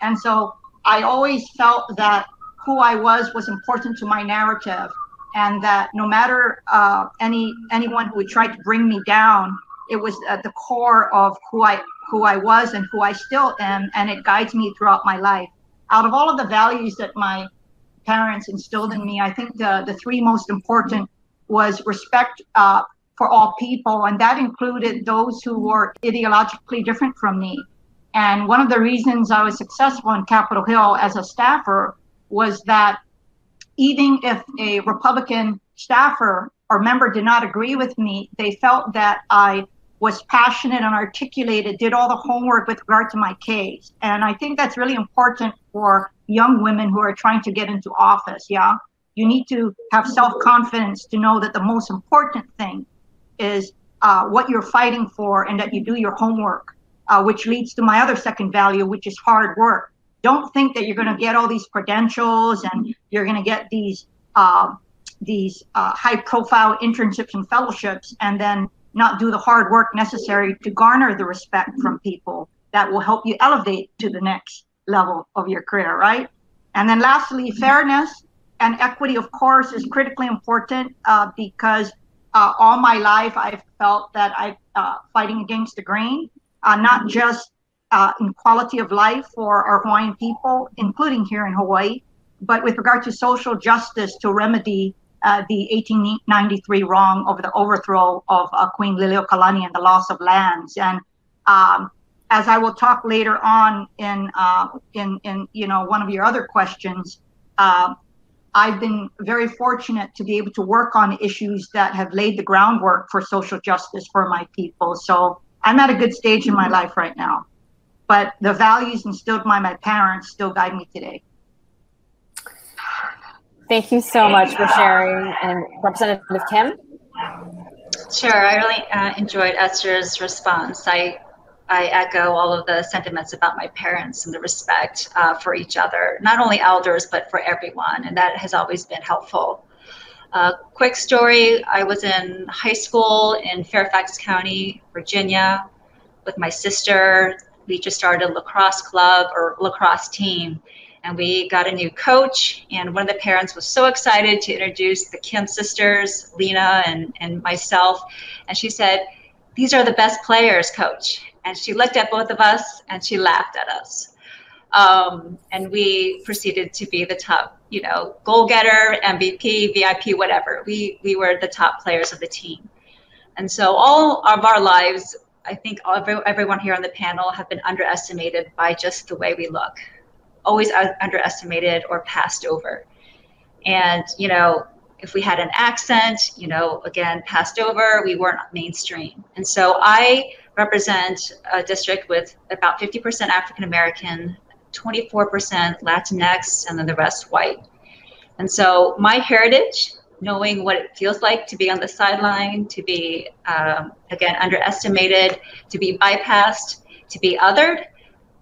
And so I always felt that who I was important to my narrative, and that no matter anyone who would try to bring me down, it was at the core of who I was and who I still am, and it guides me throughout my life. Out of all of the values that my parents instilled in me, I think the three most important was respect for all people, and that included those who were ideologically different from me. And one of the reasons I was successful in Capitol Hill as a staffer was that even if a Republican staffer or member did not agree with me, they felt that I was passionate and articulated, did all the homework with regard to my case. And I think that's really important for young women who are trying to get into office. Yeah, you need to have self-confidence to know that the most important thing is what you're fighting for, and that you do your homework, which leads to my other second value, which is hard work. Don't think that you're going to get all these credentials and you're going to get these high-profile internships and fellowships, and then not do the hard work necessary to garner the respect from people that will help you elevate to the next level of your career, right? And then lastly, fairness and equity, of course, is critically important because all my life I've felt that I'm fighting against the grain, not just in quality of life for our Hawaiian people, including here in Hawaii, but with regard to social justice to remedy the 1893 wrong over the overthrow of Queen Liliuokalani and the loss of lands. And as I will talk later on in one of your other questions, I've been very fortunate to be able to work on issues that have laid the groundwork for social justice for my people. So I'm at a good stage in my life right now, but the values instilled by my parents still guide me today. Thank you so much for sharing. And Representative Kim? Sure, I really enjoyed Esther's response. I echo all of the sentiments about my parents and the respect for each other, not only elders, but for everyone, and that has always been helpful. Quick story, I was in high school in Fairfax County, Virginia, with my sister. We just started a lacrosse club or lacrosse team, and we got a new coach, and one of the parents was so excited to introduce the Kim sisters, Lena and myself, and she said, "These are the best players, coach." And she looked at both of us and she laughed at us. And we proceeded to be the top, goal getter, MVP, VIP, whatever. We were the top players of the team. And so all of our lives, I think everyone here on the panel have been underestimated by just the way we look. Always underestimated or passed over. And, if we had an accent, again, passed over, we weren't mainstream. And so I represent a district with about 50% African-American, 24% Latinx, and then the rest white. And so my heritage, knowing what it feels like to be on the sideline, to be, again, underestimated, to be bypassed, to be othered,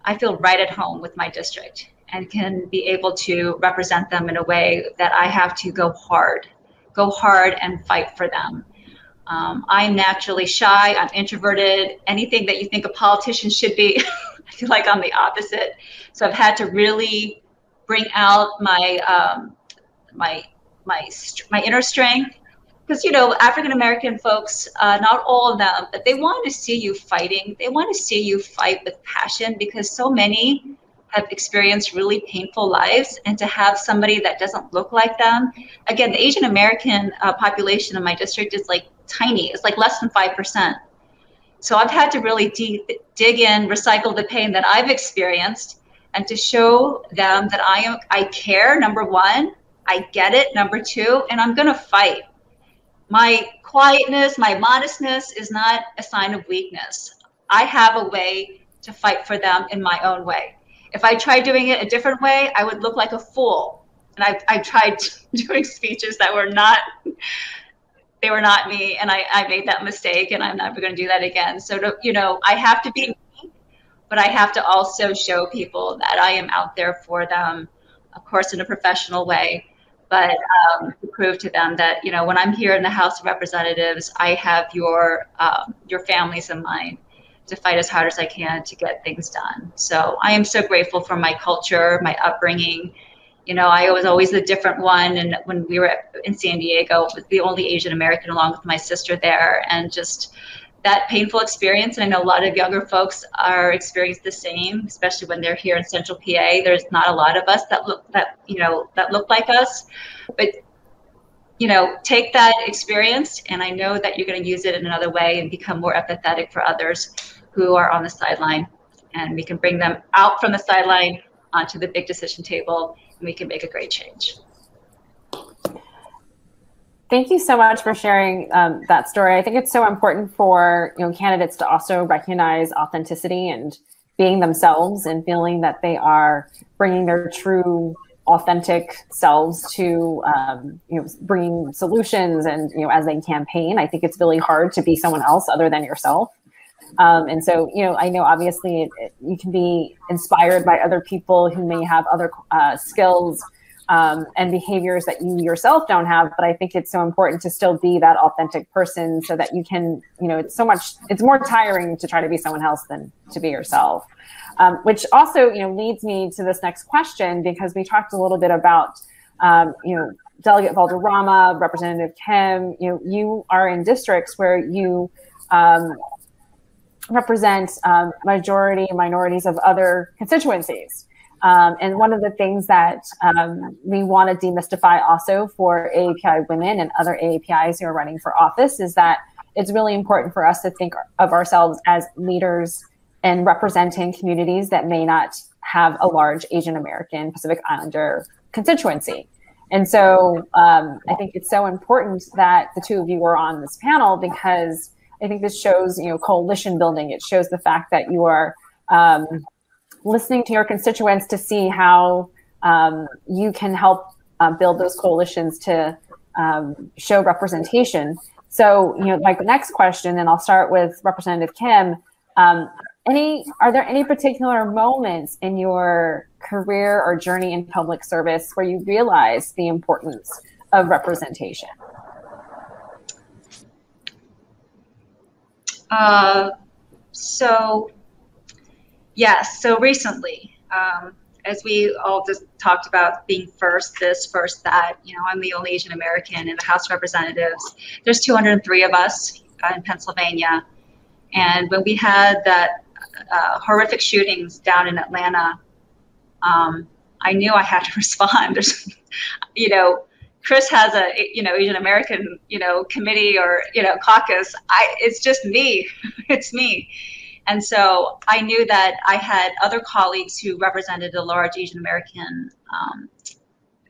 I feel right at home with my district and can be able to represent them in a way that I have to go hard and fight for them. I'm naturally shy, I'm introverted, anything that you think a politician should be, I feel like I'm the opposite. So I've had to really bring out my my inner strength, because African-American folks, not all of them, but they want to see you fighting. They want to see you fight with passion, because so many have experienced really painful lives, and to have somebody that doesn't look like them. Again, the Asian American population in my district is like tiny. It's like less than 5%. So I've had to really dig in, recycle the pain that I've experienced, and to show them that I care, number one, I get it, number two, and I'm gonna fight. My quietness, my modestness is not a sign of weakness. I have a way to fight for them in my own way. If I tried doing it a different way, I would look like a fool. And I tried doing speeches that were not, they were not me, and I made that mistake, and I'm never going to do that again. So, I have to be me, but I have to also show people that I am out there for them, of course, in a professional way, but to prove to them that, when I'm here in the House of Representatives, I have your families in mind, to fight as hard as I can to get things done. So I am so grateful for my culture, my upbringing. I was always the different one. And when we were in San Diego, I was the only Asian American along with my sister there. And just that painful experience. And I know a lot of younger folks are experiencing the same, especially when they're here in Central PA. There's not a lot of us that look like us. But take that experience, and I know that you're going to use it in another way and become more empathetic for others who are on the sideline, and we can bring them out from the sideline onto the big decision table, and we can make a great change. Thank you so much for sharing that story. I think it's so important for candidates to also recognize authenticity and being themselves and feeling that they are bringing their true, authentic selves to bringing solutions and as they campaign. I think it's really hard to be someone else other than yourself. And so I know obviously you can be inspired by other people who may have other skills and behaviors that you yourself don't have, but I think it's so important to still be that authentic person so that you can, it's more tiring to try to be someone else than to be yourself. Which also, leads me to this next question, because we talked a little bit about, Delegate Valderrama, Representative Kim, you are in districts where you represent minorities of other constituencies. And one of the things that we want to demystify also for AAPI women and other AAPIs who are running for office is that it's really important for us to think of ourselves as leaders and representing communities that may not have a large Asian American Pacific Islander constituency. And so I think it's so important that the two of you are on this panel, because I think this shows, coalition building. It shows the fact that you are listening to your constituents to see how you can help build those coalitions to show representation. So, my next question, and I'll start with Representative Kim, are there any particular moments in your career or journey in public service where you realize the importance of representation? Yes, so recently, as we all just talked about being first this, first that, I'm the only Asian American in the House of Representatives. There's 203 of us in Pennsylvania. And when we had that horrific shootings down in Atlanta, I knew I had to respond. There's, Kris has a, Asian American, committee or, caucus. It's just me, it's me. And so I knew that I had other colleagues who represented a large Asian American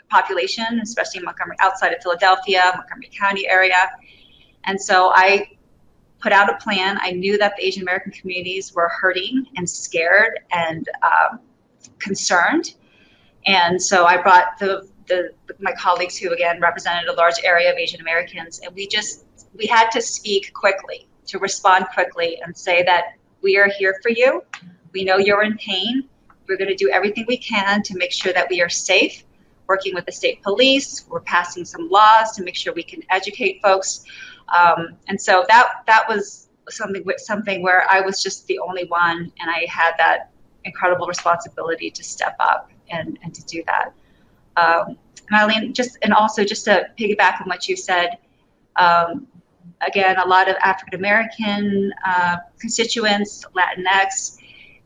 population, especially in Montgomery, outside of Philadelphia, Montgomery County area. And so I put out a plan. I knew that the Asian American communities were hurting and scared and concerned. And so I brought my colleagues who, again, represented a large area of Asian Americans. And we had to speak quickly, to respond quickly and say that we are here for you. We know you're in pain. We're going to do everything we can to make sure that we are safe, working with the state police. We're passing some laws to make sure we can educate folks. And so that was something where I was just the only one, and I had that incredible responsibility to step up and to do that. Marlene, just to piggyback on what you said, again, a lot of African-American constituents, Latinx,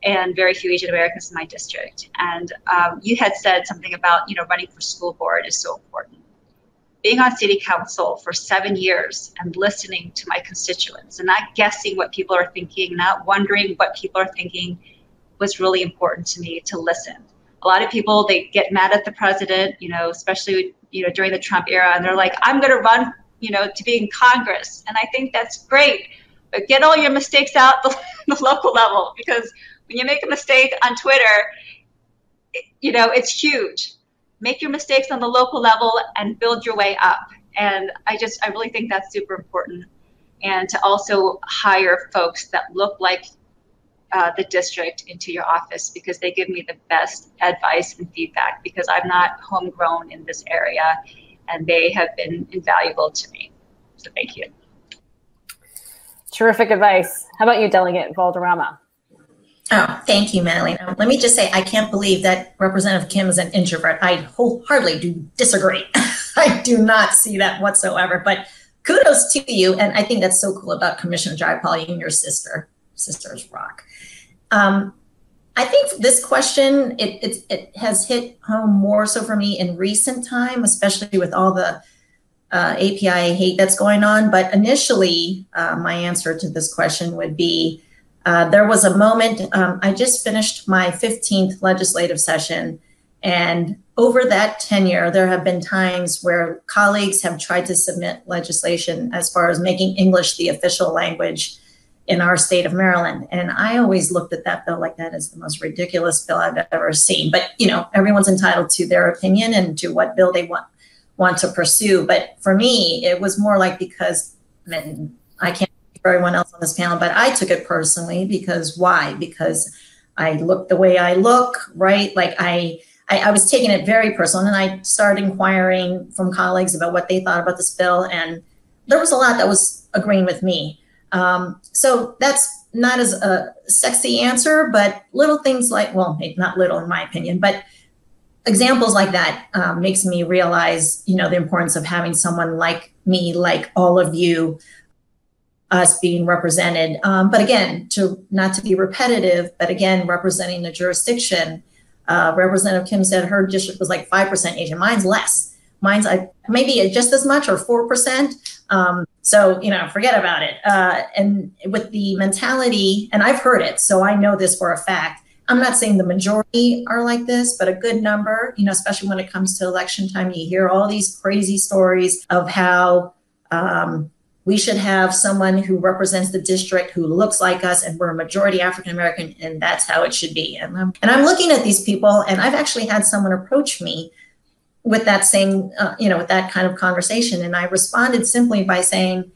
and very few Asian Americans in my district. And you had said something about, running for school board is so important. Being on city council for 7 years and listening to my constituents and not guessing what people are thinking, not wondering what people are thinking, was really important to me to listen. A lot of people, they get mad at the president, especially, during the Trump era, and they're like, I'm going to run, to be in Congress. And I think that's great, but get all your mistakes out the local level, because when you make a mistake on Twitter, it's huge. Make your mistakes on the local level and build your way up. And I really think that's super important. And to also hire folks that look like the district into your office, because they give me the best advice and feedback, because I'm not homegrown in this area, and they have been invaluable to me. So thank you. Terrific advice. How about you, Delegate Valderrama? Oh, thank you, Madeline. Let me just say, I can't believe that Representative Kim is an introvert. I wholehearters do disagree. I do not see that whatsoever, but kudos to you. And I think that's so cool about Commissioner Jayapal, you and your sisters rock. I think this question, it has hit home more so for me in recent time, especially with all the API hate that's going on. But initially, my answer to this question would be, there was a moment, I just finished my 15th legislative session, And over that tenure, there have been times where colleagues have tried to submit legislation as far as making English the official language in our state of Maryland. And I always looked at that bill like that as the most ridiculous bill I've ever seen. But, you know, everyone's entitled to their opinion and to what bill they want to pursue. But for me, it was more like because, and I can't speak for everyone else on this panel, but I took it personally because why? Because I look the way I look, right? Like I was taking it very personal, and I started inquiring from colleagues about what they thought about this bill. And there was a lot that was agreeing with me. So that's not as a sexy answer, but little things like, well, maybe not little in my opinion, but examples like that makes me realize, you know, the importance of having someone like me, like all of you, us being represented. But again, not to be repetitive, but again, representing the jurisdiction. Representative Kim said her district was like 5% Asian. Mine's less. Mine's maybe just as much or 4%. So, you know, forget about it. And with the mentality, and I've heard it, so I know this for a fact. I'm not saying the majority are like this, but a good number, you know, especially when it comes to election time, you hear all these crazy stories of how we should have someone who represents the district who looks like us, and we're a majority African-American, and that's how it should be. And I'm looking at these people, and I've actually had someone approach me with that same, you know, with that kind of conversation. And I responded simply by saying,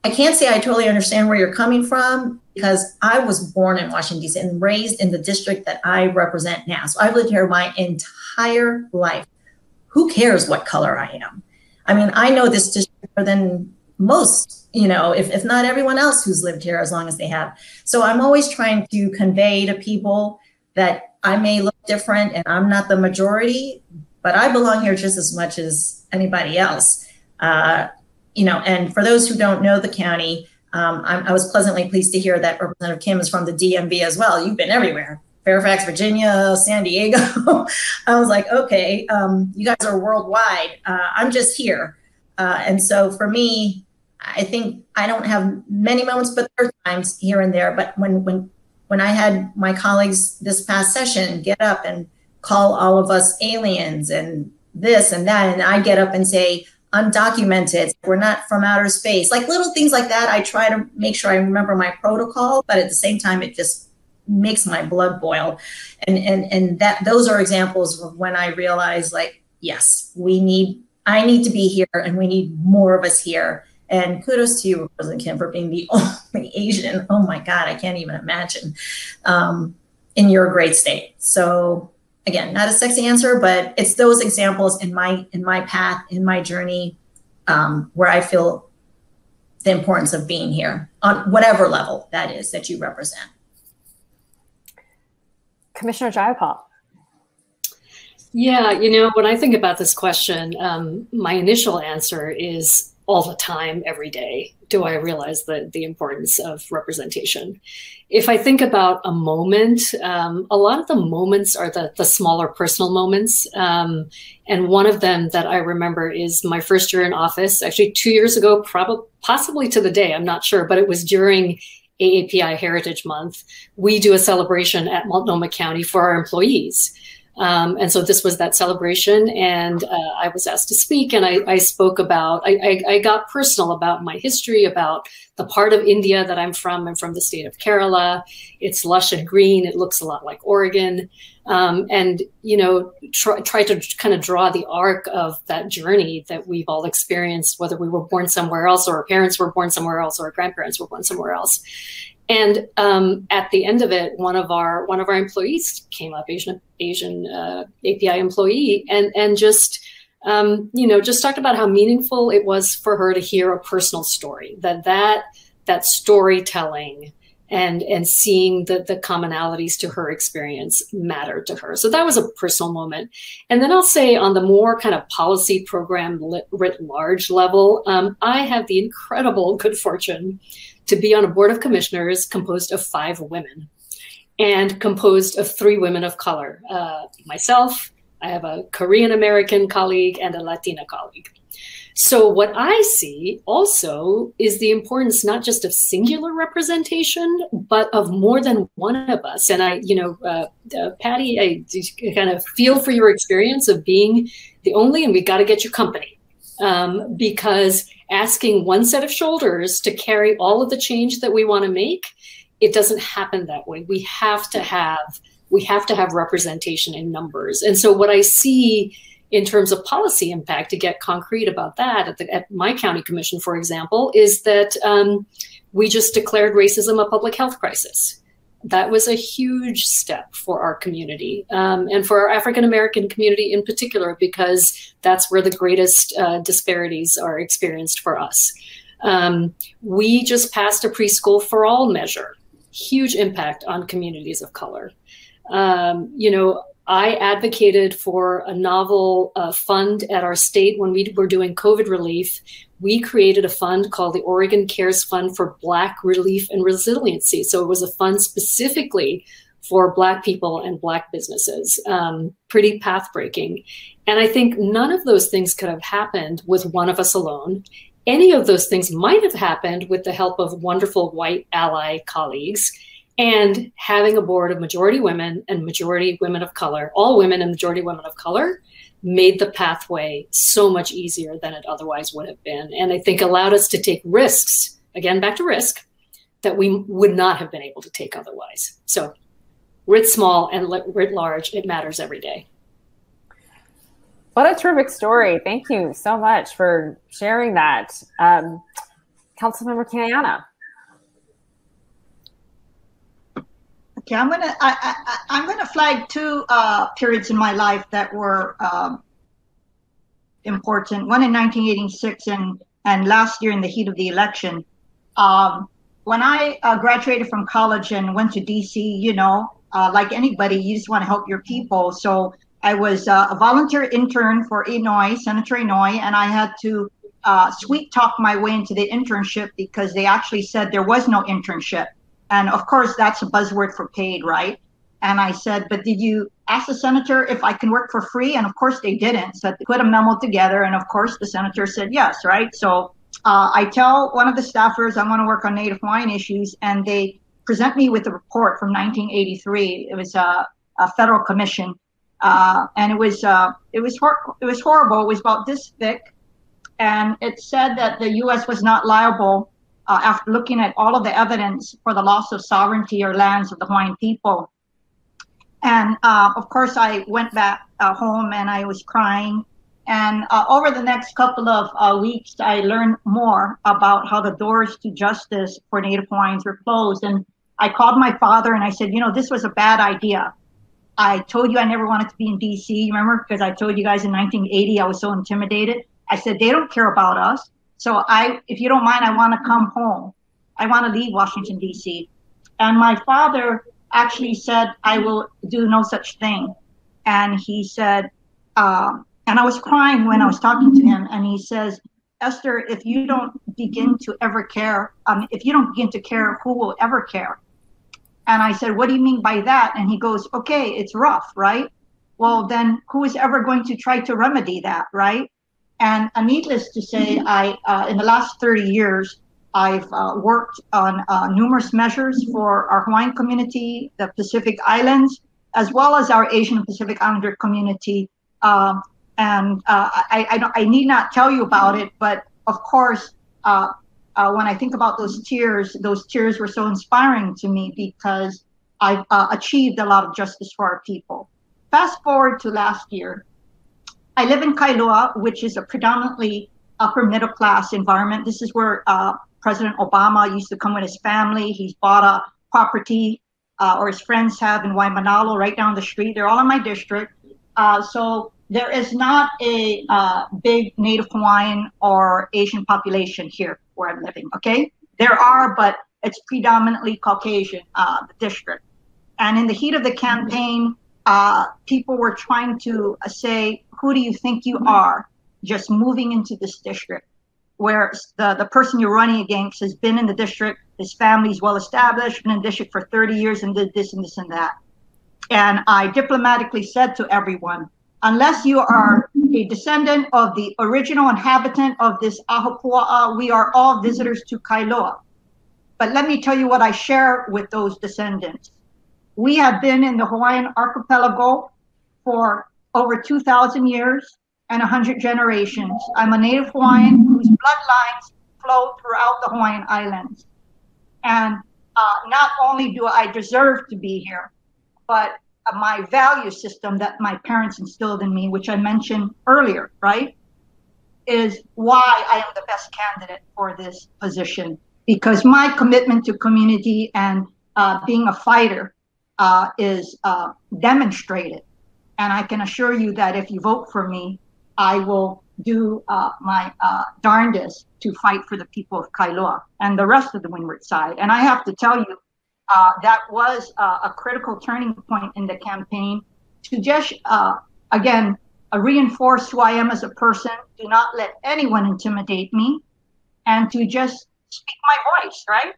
I can't say I totally understand where you're coming from, because I was born in Washington, D.C. and raised in the district that I represent now. So I've lived here my entire life. Who cares what color I am? I mean, I know this district better than most, you know, if not everyone else who's lived here as long as they have. So I'm always trying to convey to people that I may look different and I'm not the majority, but I belong here just as much as anybody else. You know, and for those who don't know the county, I was pleasantly pleased to hear that Representative Kim is from the DMV as well. You've been everywhere. Fairfax, Virginia, San Diego. I was like, okay, you guys are worldwide. I'm just here. And so for me, I think I don't have many moments, but there are times here and there. But when I had my colleagues this past session get up and call all of us aliens and this and that, and I get up and say, undocumented, we're not from outer space, like little things like that. I try to make sure I remember my protocol, but at the same time, it just makes my blood boil. And that those are examples of when I realize, like, yes, I need to be here, and we need more of us here. And kudos to you, President Kim, for being the only Asian, oh my God, I can't even imagine, in your great state. So again, not a sexy answer, but it's those examples in my path, in my journey, where I feel the importance of being here on whatever level that is that you represent. Commissioner Jayapal. Yeah, you know, when I think about this question, my initial answer is all the time, every day, do I realize the importance of representation. If I think about a moment, a lot of the moments are the smaller personal moments. And one of them that I remember is my first year in office, actually 2 years ago, possibly to the day, I'm not sure, but it was during AAPI Heritage Month. We do a celebration at Multnomah County for our employees. And so this was that celebration, and I was asked to speak, and I spoke about, I got personal about my history, about the part of India that I'm from. I'm from the state of Kerala. It's lush and green. It looks a lot like Oregon. And, you know, try to kind of draw the arc of that journey that we've all experienced, whether we were born somewhere else, or our parents were born somewhere else, or our grandparents were born somewhere else. And at the end of it, one of our employees came up, Asian API employee, and just you know, just talked about how meaningful it was for her to hear a personal story, that storytelling and seeing the commonalities to her experience mattered to her. So that was a personal moment. And then I'll say, on the more kind of policy program writ large level, I have the incredible good fortune to be on a board of commissioners composed of 5 women and composed of 3 women of color. Myself, I have a Korean American colleague and a Latina colleague. So what I see also is the importance not just of singular representation, but of more than one of us. And I, Patty, I kind of feel for your experience of being the only, and we got to get your company, because asking one set of shoulders to carry all of the change that we want to make, it doesn't happen that way. We have to have representation in numbers. And so what I see in terms of policy impact, to get concrete about that, at my county commission, for example, is that we just declared racism a public health crisis. That was a huge step for our community, and for our African-American community in particular, because that's where the greatest disparities are experienced for us. We just passed a preschool for all measure, huge impact on communities of color. I advocated for a novel fund at our state when we were doing COVID relief. We created a fund called the Oregon Cares Fund for Black Relief and Resiliency. So it was a fund specifically for Black people and Black businesses. Pretty path-breaking. And I think none of those things could have happened with one of us alone. Any of those things might have happened with the help of wonderful white ally colleagues, and having a board of majority women and majority women of color, all women and majority women of color, made the pathway so much easier than it otherwise would have been. And I think allowed us to take risks, again, back to risk, that we would not have been able to take otherwise. So writ small and writ large, it matters every day. What a terrific story. Thank you so much for sharing that. Councilmember Kiana. Okay, I'm gonna flag two periods in my life that were important. One in 1986 and last year in the heat of the election. When I graduated from college and went to DC, like anybody, you just want to help your people. So I was a volunteer intern for Senator Inouye, and I had to sweet talk my way into the internship because they actually said there was no internship. And of course, that's a buzzword for paid, right? And I said, but did you ask the senator if I can work for free? And of course they didn't. So they put a memo together. And of course the senator said yes, right? So I tell one of the staffers I want to work on Native Hawaiian issues, and they present me with a report from 1983. It was a federal commission. And it was horrible. It was about this thick. And it said that the U.S. was not liable after looking at all of the evidence for the loss of sovereignty or lands of the Hawaiian people. And of course, I went back home and I was crying. And over the next couple of weeks, I learned more about how the doors to justice for Native Hawaiians were closed. And I called my father and I said, this was a bad idea. I told you I never wanted to be in DC, remember? Because I told you guys in 1980, I was so intimidated. I said, they don't care about us. So if you don't mind, I want to come home. I want to leave Washington, D.C. And my father actually said, I will do no such thing. And he said, and I was crying when I was talking to him. And he says, Esther, if you don't begin to ever care, if you don't begin to care, who will ever care? And I said, what do you mean by that? And he goes, okay, it's rough, right? Well, then who is ever going to try to remedy that, right? And needless to say, in the last 30 years, I've worked on numerous measures for our Hawaiian community, the Pacific Islands, as well as our Asian and Pacific Islander community. I need not tell you about it, but of course, when I think about those tears were so inspiring to me because I've achieved a lot of justice for our people. Fast forward to last year. I live in Kailua, which is a predominantly upper middle class environment. This is where President Obama used to come with his family. He's bought a property, or his friends have, in Waimanalo, right down the street. They're all in my district. So there is not a big Native Hawaiian or Asian population here where I'm living, okay? There are, but it's predominantly Caucasian, the district. And in the heat of the campaign, people were trying to say, who do you think you are, just moving into this district, where the person you're running against has been in the district, his family's well established, been in the district for 30 years and did this and this and that. And I diplomatically said to everyone, unless you are a descendant of the original inhabitant of this Ahapua'a, we are all visitors to Kailua. But let me tell you what I share with those descendants. We have been in the Hawaiian archipelago for over 2,000 years and 100 generations. I'm a native Hawaiian whose bloodlines flow throughout the Hawaiian Islands. And not only do I deserve to be here, but my value system that my parents instilled in me, which I mentioned earlier, right, is why I am the best candidate for this position. Because my commitment to community and being a fighter is demonstrated. And I can assure you that if you vote for me, I will do my darndest to fight for the people of Kailua and the rest of the Windward Side. And I have to tell you, that was a critical turning point in the campaign to just, again, reinforce who I am as a person, do not let anyone intimidate me, and to just speak my voice, right?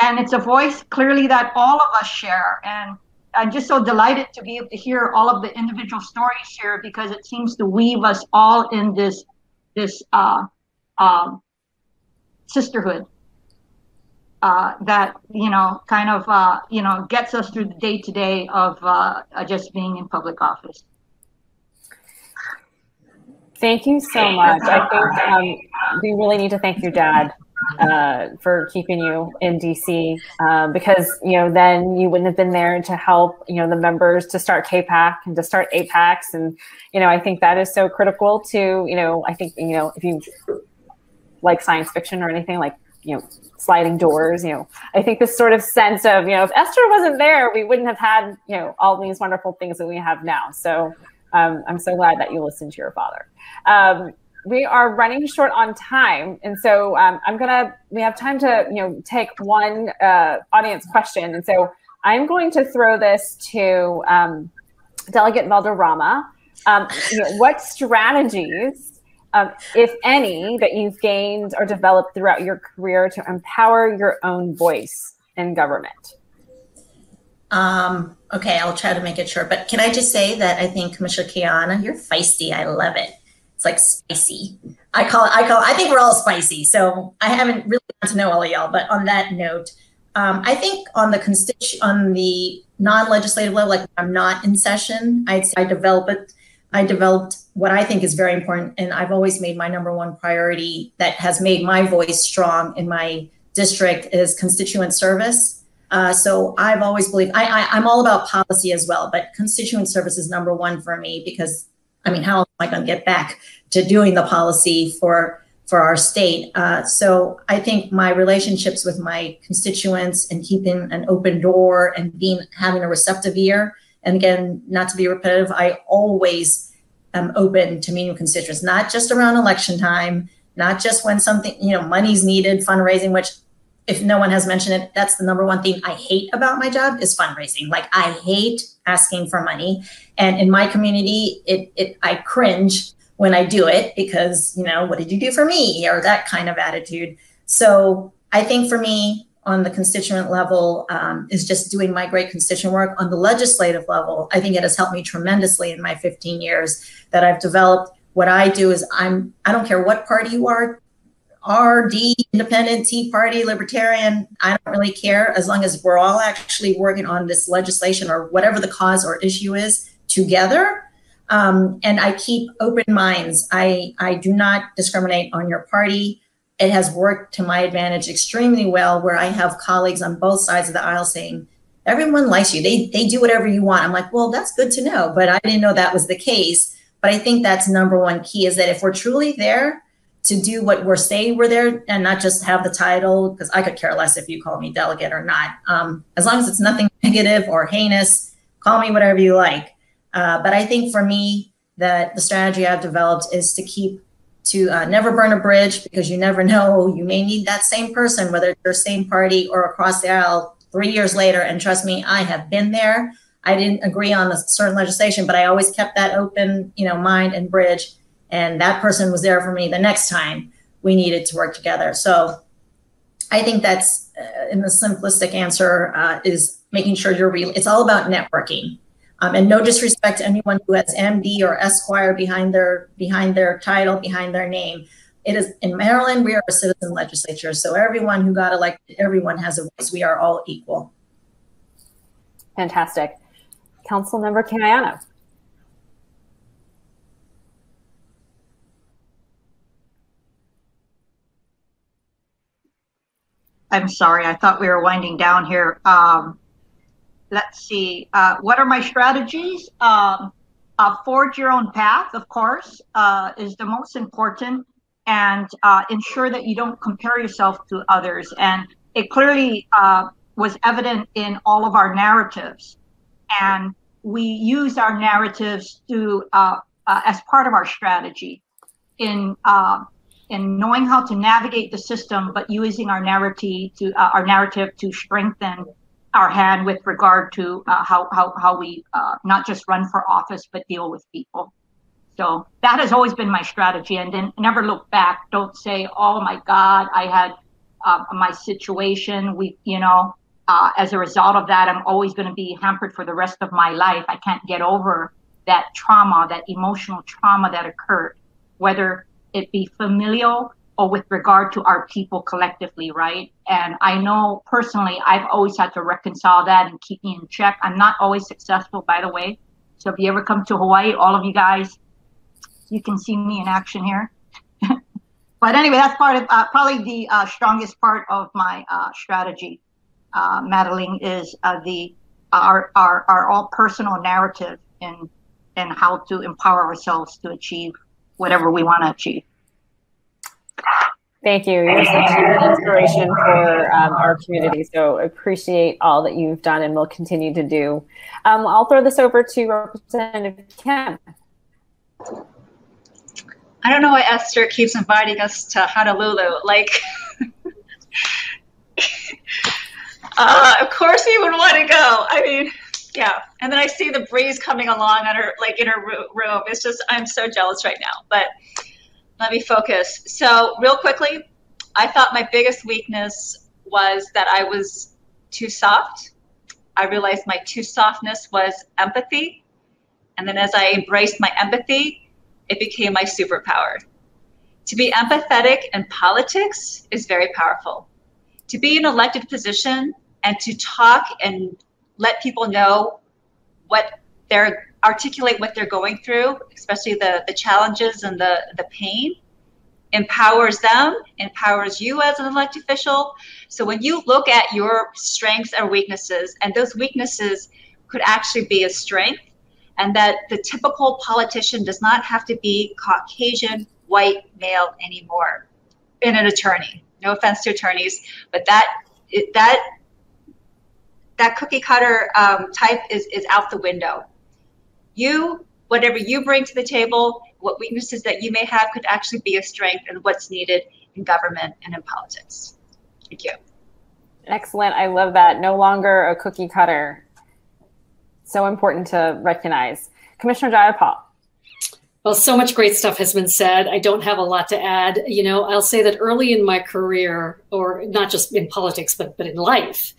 And it's a voice clearly that all of us share. And I'm just so delighted to be able to hear all of the individual stories here, because it seems to weave us all in this sisterhood that, kind of, gets us through the day-to-day of just being in public office. Thank you so much. I think we really need to thank your dad for keeping you in DC, because then you wouldn't have been there to help the members to start KPAC and to start APACs, and I think that is so critical to I think if you like science fiction or anything like sliding doors, I think this sort of sense of if Esther wasn't there, we wouldn't have had all these wonderful things that we have now. So I'm so glad that you listened to your father. We are running short on time, and so we have time to take one audience question, and so I'm going to throw this to Delegate Valderrama. What strategies, if any, that you've gained or developed throughout your career to empower your own voice in government? Okay, I'll try to make it short, but can I just say that I think Commissioner Kiana, you're feisty. I love it. It's like spicy. I think we're all spicy. So I haven't really gotten to know all of y'all, but on that note, I think on the non-legislative level, like I'm not in session, I'd say I developed what I think is very important. And I've always made my number one priority that has made my voice strong in my district is constituent service. So I've always believed, I'm all about policy as well, but constituent service is number one for me, because how am I going to get back to doing the policy for our state? So I think my relationships with my constituents and keeping an open door and having a receptive ear. And again, not to be repetitive, I always am open to meeting with constituents, not just around election time, not just when something, money's needed, fundraising, which if no one has mentioned it, that's the number one thing I hate about my job is fundraising. Like I hate asking for money. And in my community, I cringe when I do it because, what did you do for me? Or that kind of attitude. So I think for me on the constituent level is just doing my great constituent work. On the legislative level, I think it has helped me tremendously in my 15 years that I've developed. What I do is I don't care what party you are, RD, Independent, Tea Party, Libertarian, I don't really care, as long as we're all actually working on this legislation or whatever the cause or issue is together. And I keep open minds. I do not discriminate on your party. It has worked to my advantage extremely well, where I have colleagues on both sides of the aisle saying, everyone likes you. They do whatever you want. I'm like, well, that's good to know, but I didn't know that was the case. But I think that's number one key, is that if we're truly there to do what we're saying we're there and not just have the title, because I could care less if you call me delegate or not. As long as it's nothing negative or heinous, call me whatever you like. But I think for me, that the strategy I've developed is to never burn a bridge, because you never know, you may need that same person, whether it's your same party or across the aisle 3 years later. And trust me, I have been there. I didn't agree on a certain legislation, but I always kept that open, mind and bridge. And that person was there for me the next time we needed to work together. So I think that's in the simplistic answer is making sure it's all about networking. And no disrespect to anyone who has MD or Esquire behind their title, behind their name. It is in Maryland, we are a citizen legislature. So everyone who got elected, everyone has a voice. We are all equal. Fantastic. Councilmember Kayano. I'm sorry, I thought we were winding down here. Let's see, what are my strategies? Forge your own path, of course, is the most important, and ensure that you don't compare yourself to others. And it clearly was evident in all of our narratives. And we use our narratives to, as part of our strategy in knowing how to navigate the system, but using our narrative to strengthen our hand with regard to how we not just run for office, but deal with people. So that has always been my strategy. And then never look back. Don't say, oh my God, I had my situation. As a result of that, I'm always going to be hampered for the rest of my life. I can't get over that trauma, that emotional trauma that occurred, whether it be familial or with regard to our people collectively, right? And I know personally, I've always had to reconcile that and keep me in check. I'm not always successful, by the way. So if you ever come to Hawaii, all of you guys, you can see me in action here. But anyway, that's part of probably the strongest part of my strategy, Madeline, is our all personal narrative in how to empower ourselves to achieve whatever we want to achieve. Thank you. You're such an inspiration for our community. So appreciate all that you've done and will continue to do. I'll throw this over to Representative Kim. I don't know why Esther keeps inviting us to Honolulu. Like, of course we would want to go. I mean, yeah. And then I see the breeze coming along on her, like in her room. It's just, I'm so jealous right now. But let me focus. So real quickly, I thought my biggest weakness was that I was too soft. I realized my too softness was empathy. And then as I embraced my empathy, it became my superpower. To be empathetic in politics is very powerful. To be in an elected position and to talk and let people know articulate what they're going through, especially the challenges and the pain, empowers them, empowers you as an elected official. So when you look at your strengths and weaknesses, and those weaknesses could actually be a strength, and that the typical politician does not have to be Caucasian, white, male anymore in an attorney. No offense to attorneys, but that cookie cutter type is out the window. Whatever you bring to the table, what weaknesses that you may have could actually be a strength and what's needed in government and in politics. Thank you. Excellent. I love that. No longer a cookie cutter. So important to recognize. Commissioner Jayapal. Well, so much great stuff has been said. I don't have a lot to add. You know, I'll say that early in my career, or not just in politics, but in life,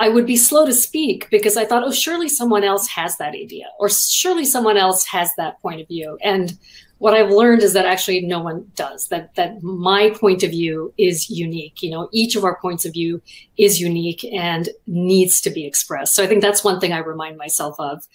I would be slow to speak because I thought, oh, surely someone else has that idea, or surely someone else has that point of view. And what I've learned is that actually no one does, that my point of view is unique. You know, each of our points of view is unique and needs to be expressed. So I think that's one thing I remind myself of.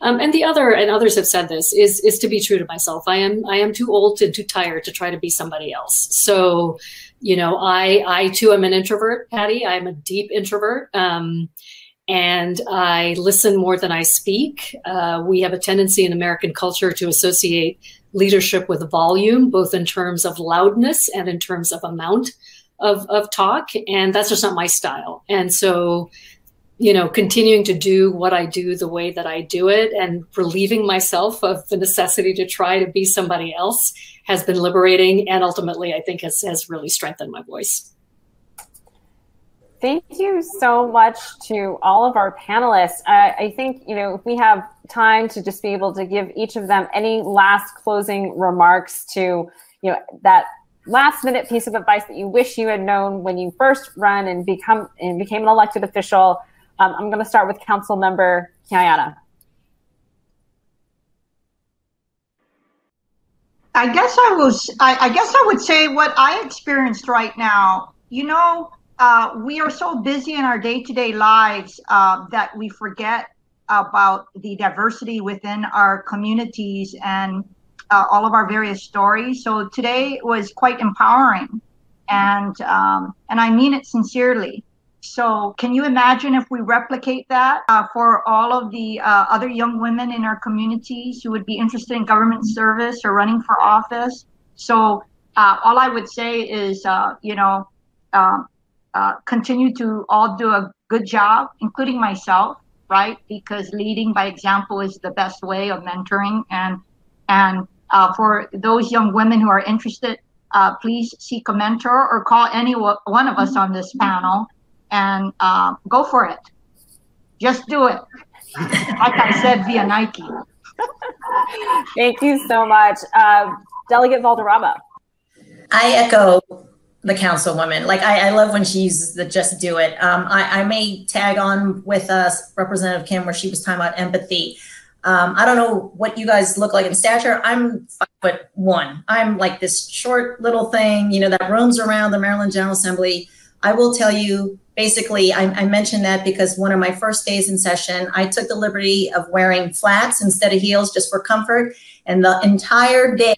And the other, and others have said this, is to be true to myself. I am too old and too tired to try to be somebody else. So, you know, I too am an introvert, Patty. I'm a deep introvert. And I listen more than I speak. We have a tendency in American culture to associate leadership with volume, both in terms of loudness and in terms of amount of talk. And that's just not my style. And so, you know, continuing to do what I do the way that I do it and relieving myself of the necessity to try to be somebody else has been liberating, and ultimately I think has really strengthened my voice. Thank you so much to all of our panelists. I think, you know, if we have time to just be able to give each of them any last closing remarks to, you know, that last minute piece of advice that you wish you had known when you first run and became an elected official. I'm going to start with Councilmember Kiana. I guess I would say what I experienced right now. You know, we are so busy in our day-to-day lives that we forget about the diversity within our communities and all of our various stories. So today was quite empowering, and I mean it sincerely. So can you imagine if we replicate that for all of the other young women in our communities who would be interested in government service or running for office? So all I would say is, continue to all do a good job, including myself, right? Because leading by example is the best way of mentoring. And for those young women who are interested, please seek a mentor or call any one of us on this panel. And go for it. Just do it. Like I said, via Nike. Thank you so much. Delegate Valderrama. I echo the councilwoman. Like, I love when she uses the just do it. I may tag on with Representative Kim where she was talking about empathy. I don't know what you guys look like in stature. I'm 5'1". I'm like this short little thing, you know, that roams around the Maryland General Assembly. I will tell you, basically, I mentioned that because one of my first days in session, I took the liberty of wearing flats instead of heels just for comfort. And the entire day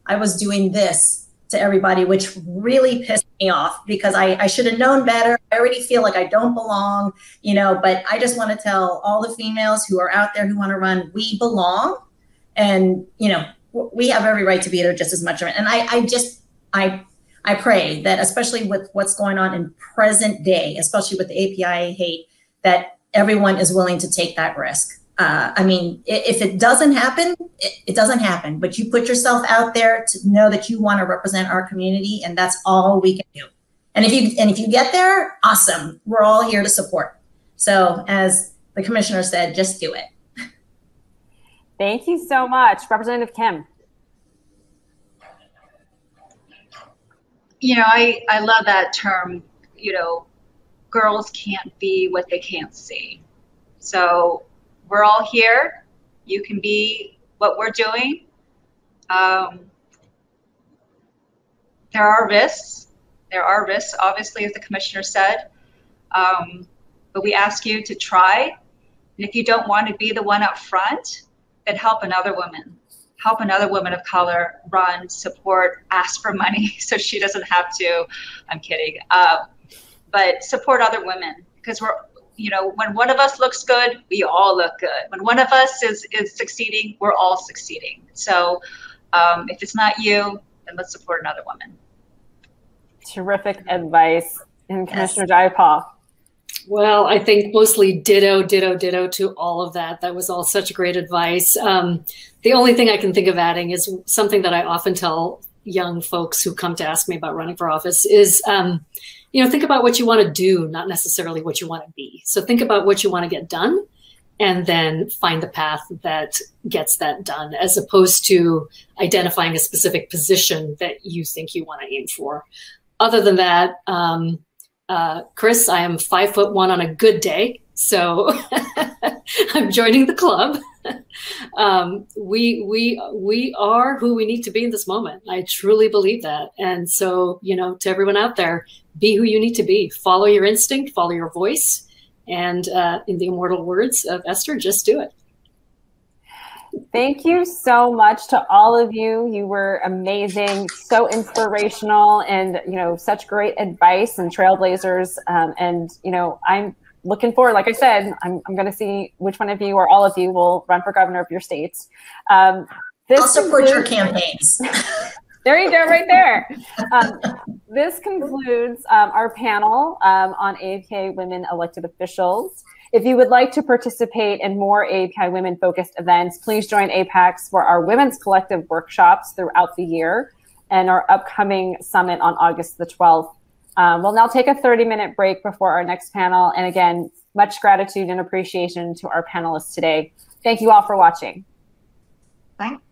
I was doing this to everybody, which really pissed me off because I should have known better. I already feel like I don't belong, you know, but I just want to tell all the females who are out there who want to run, we belong. And, you know, we have every right to be there just as much. And I pray that, especially with what's going on in present day, especially with the API hate, that everyone is willing to take that risk. I mean, if it doesn't happen, it doesn't happen. But you put yourself out there to know that you want to represent our community, and that's all we can do. And if you get there, awesome. We're all here to support. So, as the commissioner said, just do it. Thank you so much, Representative Kim. You know, I love that term, you know, girls can't be what they can't see. So we're all here. You can be what we're doing. There are risks. There are risks, obviously, as the commissioner said. But we ask you to try. And if you don't want to be the one up front, then help another woman. Help another woman of color run, support, ask for money so she doesn't have to. I'm kidding. But support other women, because we're, you know, when one of us looks good, we all look good. When one of us is succeeding, we're all succeeding. So if it's not you, then let's support another woman. Terrific advice. And Commissioner Jayapal. Well, I think mostly ditto to all of that. That was all such great advice. The only thing I can think of adding is something that I often tell young folks who come to ask me about running for office is, you know, think about what you want to do, not necessarily what you want to be. So think about what you want to get done and then find the path that gets that done, as opposed to identifying a specific position that you think you want to aim for. Other than that, Kris, I am 5'1" on a good day, so I'm joining the club. We are who we need to be in this moment. I truly believe that. And so, you know, to everyone out there, be who you need to be. Follow your instinct, follow your voice, and in the immortal words of Esther, just do it. Thank you so much to all of you. You were amazing, so inspirational, and, you know, such great advice and trailblazers. And, you know, I'm looking forward, like I said, I'm going to see which one of you or all of you will run for governor of your states. I'll support your campaigns. There you go, right there. This concludes our panel on AAPI women elected officials. If you would like to participate in more AAPI women-focused events, please join APACS for our Women's Collective workshops throughout the year and our upcoming summit on August the 12th. We'll now take a 30-minute break before our next panel. And again, much gratitude and appreciation to our panelists today. Thank you all for watching. Thanks.